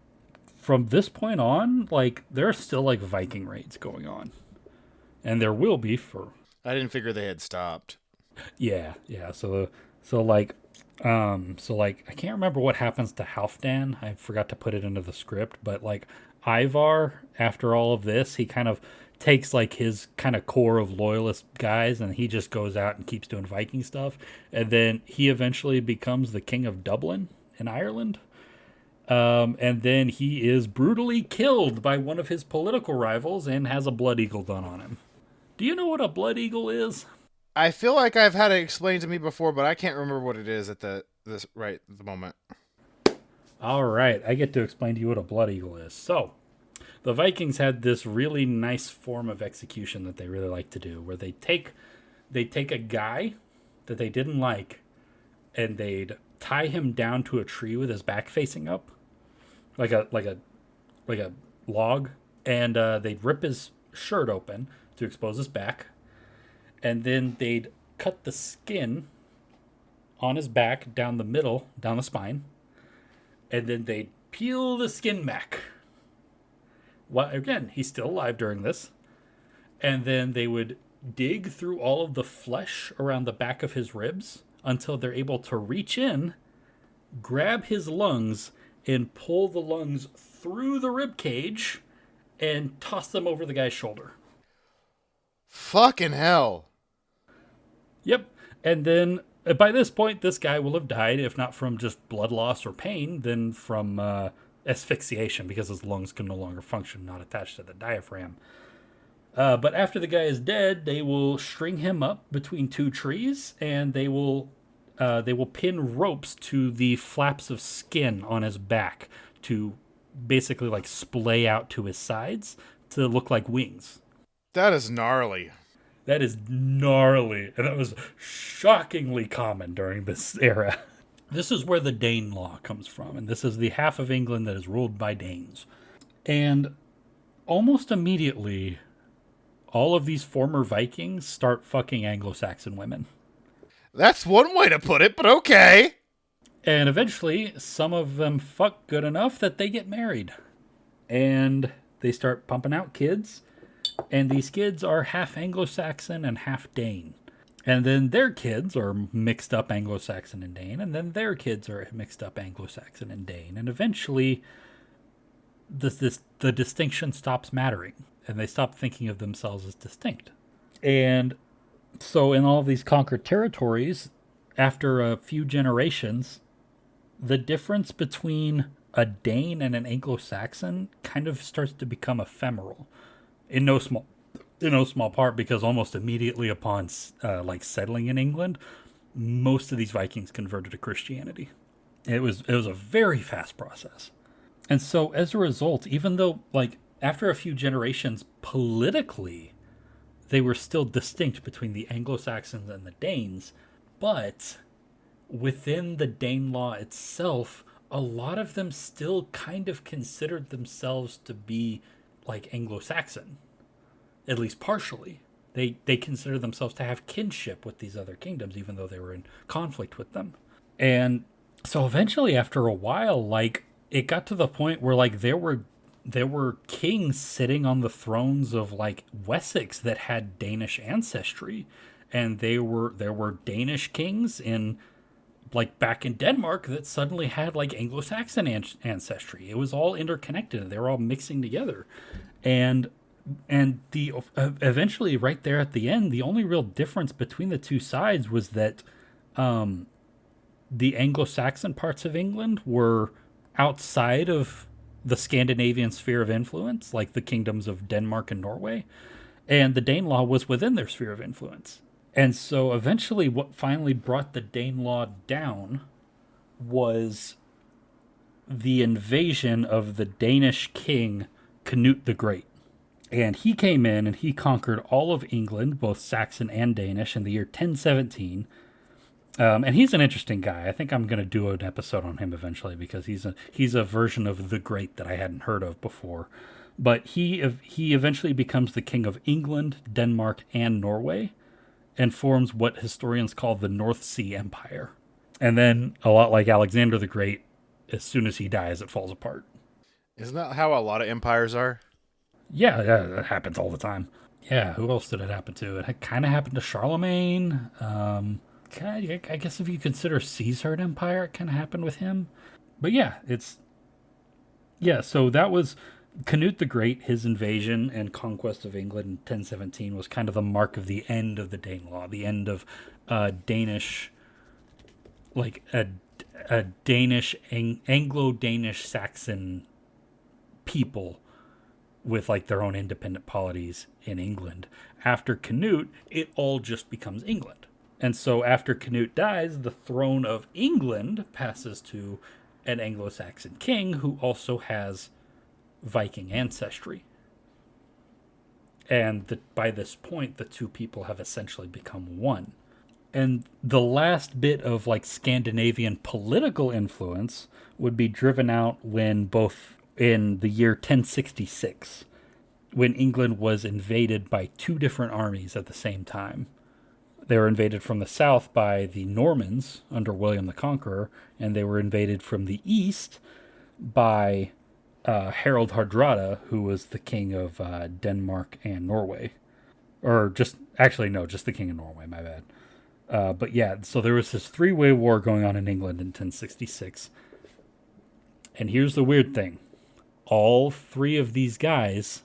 from this point on, like there are still like Viking raids going on. And there will be for I didn't figure they had stopped. yeah. So like I can't remember what happens to Halfdan. I forgot to put it into the script, but like Ivar, after all of this, he kind of takes like his kind of core of loyalist guys and he just goes out and keeps doing Viking stuff. And then he eventually becomes the king of Dublin in Ireland. And then he is brutally killed by one of his political rivals and has a blood eagle done on him. Do you know what a blood eagle is? I feel like I've had it explained to me before, but I can't remember what it is at the moment. All right, I get to explain to you what a blood eagle is. So, the Vikings had this really nice form of execution that they really like to do, where they take a guy that they didn't like, and they'd tie him down to a tree with his back facing up, like a log, and they'd rip his shirt open to expose his back, and then they'd cut the skin on his back down the middle, down the spine, and then they'd peel the skin back. Well, again, he's still alive during this. And then they would dig through all of the flesh around the back of his ribs until they're able to reach in, grab his lungs, and pull the lungs through the rib cage and toss them over the guy's shoulder. Fucking hell. Yep. And then by this point, this guy will have died, if not from just blood loss or pain, then from asphyxiation, because his lungs can no longer function, not attached to the diaphragm. But after the guy is dead, they will string him up between two trees, and they will pin ropes to the flaps of skin on his back to basically like splay out to his sides to look like wings. That is gnarly. That is gnarly, and that was shockingly common during this era. This is where the Danelaw comes from, and this is the half of England that is ruled by Danes. And almost immediately, all of these former Vikings start fucking Anglo-Saxon women. That's one way to put it, but okay. And eventually, some of them fuck good enough that they get married. And they start pumping out kids. And these kids are half Anglo-Saxon and half Dane. And then their kids are mixed up Anglo-Saxon and Dane, and then their kids are mixed up Anglo-Saxon and Dane. And eventually, the distinction stops mattering, and they stop thinking of themselves as distinct. And so, in all these conquered territories, after a few generations, the difference between a Dane and an Anglo-Saxon kind of starts to become ephemeral, in no small part because almost immediately upon like settling in England, most of these Vikings converted to Christianity. It was a very fast process. And so as a result, even though like after a few generations politically they were still distinct between the Anglo-Saxons and the Danes, but within the Danelaw itself, a lot of them still kind of considered themselves to be like Anglo-Saxon, at least partially. They considered themselves to have kinship with these other kingdoms, even though they were in conflict with them. And so eventually, after a while, like it got to the point where like there were kings sitting on the thrones of like Wessex that had Danish ancestry, and there were Danish kings in like back in Denmark that suddenly had like Anglo-Saxon ancestry. It was all interconnected. They were all mixing together, and the eventually right there at the end, the only real difference between the two sides was that the Anglo-Saxon parts of England were outside of the Scandinavian sphere of influence, like the kingdoms of Denmark and Norway, and the Danelaw was within their sphere of influence. And so eventually what finally brought the Danelaw down was the invasion of the Danish king Canute the Great. And he came in and he conquered all of England, both Saxon and Danish, in the year 1017. And he's an interesting guy. I think I'm going to do an episode on him eventually because he's a version of the Great that I hadn't heard of before. But he eventually becomes the king of England, Denmark, and Norway, and forms what historians call the North Sea Empire. And then, a lot like Alexander the Great, as soon as he dies, it falls apart. Isn't that how a lot of empires are? Yeah, that happens all the time. Yeah, who else did it happen to? It kind of happened to Charlemagne. I guess if you consider Caesar an empire, it kind of happened with him. But yeah, so that was Canute the Great. His invasion and conquest of England in 1017 was kind of the mark of the end of the Danelaw, the end of Danish, like a Danish, Anglo-Danish Saxon people with like their own independent polities in England. After Canute, it all just becomes England. And so after Canute dies, the throne of England passes to an Anglo-Saxon king who also has Viking ancestry. And by this point, the two people have essentially become one. And the last bit of like Scandinavian political influence would be driven out when both in the year 1066, when England was invaded by two different armies at the same time. They were invaded from the south by the Normans under William the Conqueror, and they were invaded from the east by Harald Hardrada, who was the king of Denmark and Norway. Or just the king of Norway, my bad. But yeah, so there was this three-way war going on in England in 1066. And here's the weird thing. All three of these guys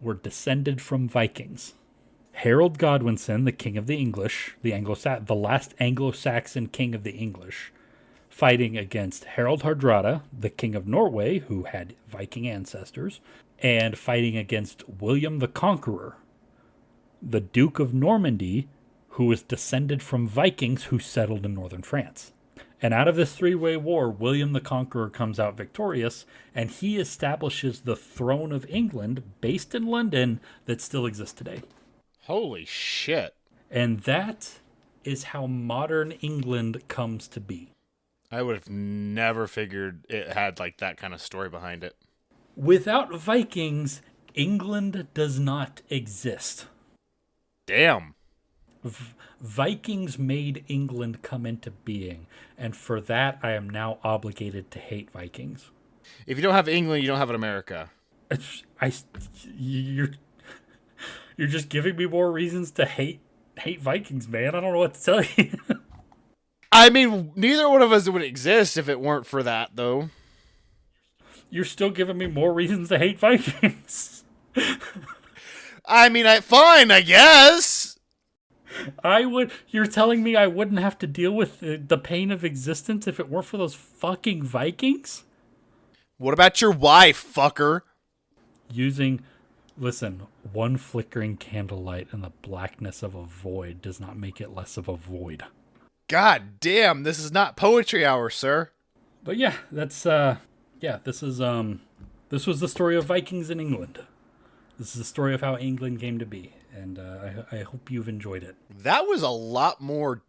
were descended from Vikings. Harold Godwinson, the king of the English, the last Anglo-Saxon king of the English, fighting against Harald Hardrada, the king of Norway, who had Viking ancestors, and fighting against William the Conqueror, the Duke of Normandy, who was descended from Vikings who settled in northern France. And out of this three-way war, William the Conqueror comes out victorious, and he establishes the throne of England, based in London, that still exists today. Holy shit. And that is how modern England comes to be. I would have never figured it had like that kind of story behind it. Without Vikings, England does not exist. Damn. Vikings made England come into being, and for that I am now obligated to hate Vikings. If you don't have England, you don't have an America. You're just giving me more reasons to hate hate Vikings, man. I don't know what to tell you. I mean, neither one of us would exist if it weren't for that, though. You're still giving me more reasons to hate Vikings. I mean, fine, I guess. You're telling me I wouldn't have to deal with the pain of existence if it weren't for those fucking Vikings? What about your wife, fucker? Listen, one flickering candlelight in the blackness of a void does not make it less of a void. God damn, this is not poetry hour, sir. But yeah, this was the story of Vikings in England. This is the story of how England came to be, and I hope you've enjoyed it. That was a lot more.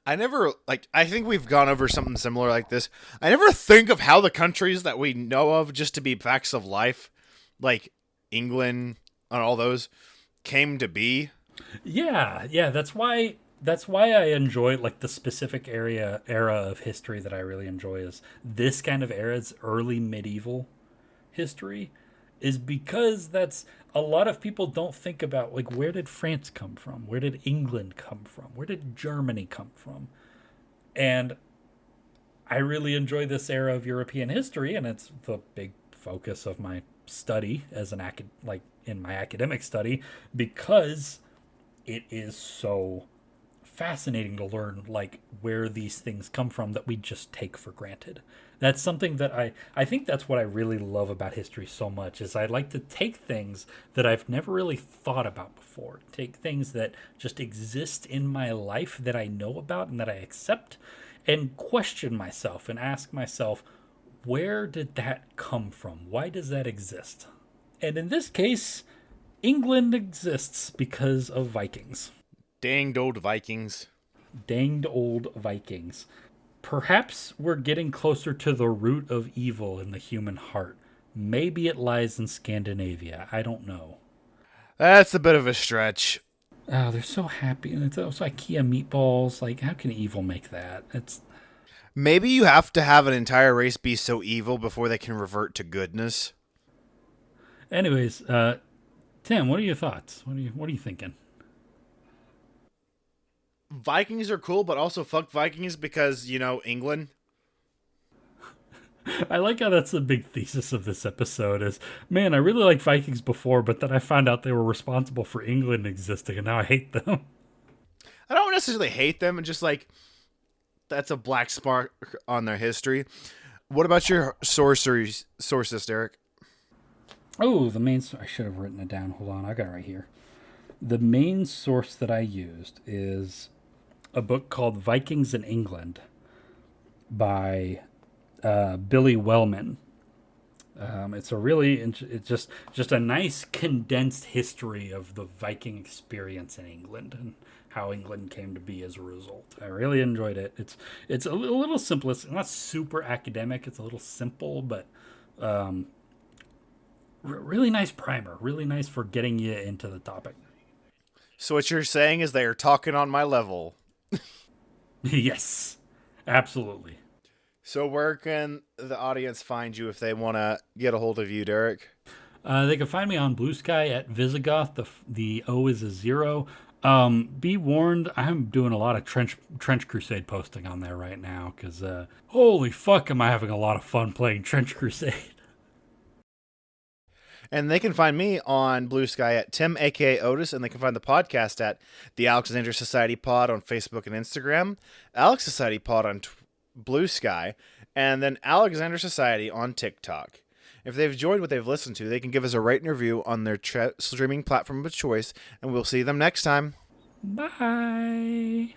I think we've gone over something similar like this. I never think of how the countries that we know of just to be facts of life, like England and all those, came to be. Yeah, that's why I enjoy like the specific era of history that I really enjoy is this kind of era's early medieval history, is because that's a lot of people don't think about, like, where did France come from? Where did England come from? Where did Germany come from? And I really enjoy this era of European history, and it's the big focus of my study as in my academic study, because it is so fascinating to learn like where these things come from that we just take for granted. That's something that I think that's what I really love about history so much, is I like to take things that I've never really thought about before, take things that just exist in my life that I know about and that I accept, and question myself and ask myself, where did that come from? Why does that exist? And in this case, England exists because of Vikings. Danged old Vikings. Danged old Vikings. Perhaps we're getting closer to the root of evil in the human heart. Maybe it lies in Scandinavia. I don't know. That's a bit of a stretch. Oh, they're so happy. And it's also IKEA meatballs. Like, how can evil make that? Maybe you have to have an entire race be so evil before they can revert to goodness. Anyways, Tim, what are your thoughts? What are you thinking? Vikings are cool, but also fuck Vikings because, England. I like how that's the big thesis of this episode is, man, I really liked Vikings before, but then I found out they were responsible for England existing, and now I hate them. I don't necessarily hate them, and just like, that's a black spark on their history. What about your sources, Derek? Oh, I should have written it down. Hold on, I got it right here. The main source that I used is a book called Vikings in England by Billy Wellman. It's just a nice condensed history of the Viking experience in England and how England came to be as a result. I really enjoyed it. It's a little simple. It's not super academic. It's a little simple, but really nice primer. Really nice for getting you into the topic. So what you're saying is they are talking on my level. Yes, absolutely. So where can the audience find you if they want to get a hold of you, Derek? They can find me on Blue Sky at Visigoth. The O is a 0. Be warned, I'm doing a lot of Trench Crusade posting on there right now because holy fuck, am I having a lot of fun playing Trench Crusade. And they can find me on Blue Sky at Tim, a.k.a. Otis, and they can find the podcast at the Alexander Society Pod on Facebook and Instagram, Alex Society Pod on Blue Sky, and then Alexander Society on TikTok. If they've enjoyed what they've listened to, they can give us a rate and review on their streaming platform of choice, and we'll see them next time. Bye.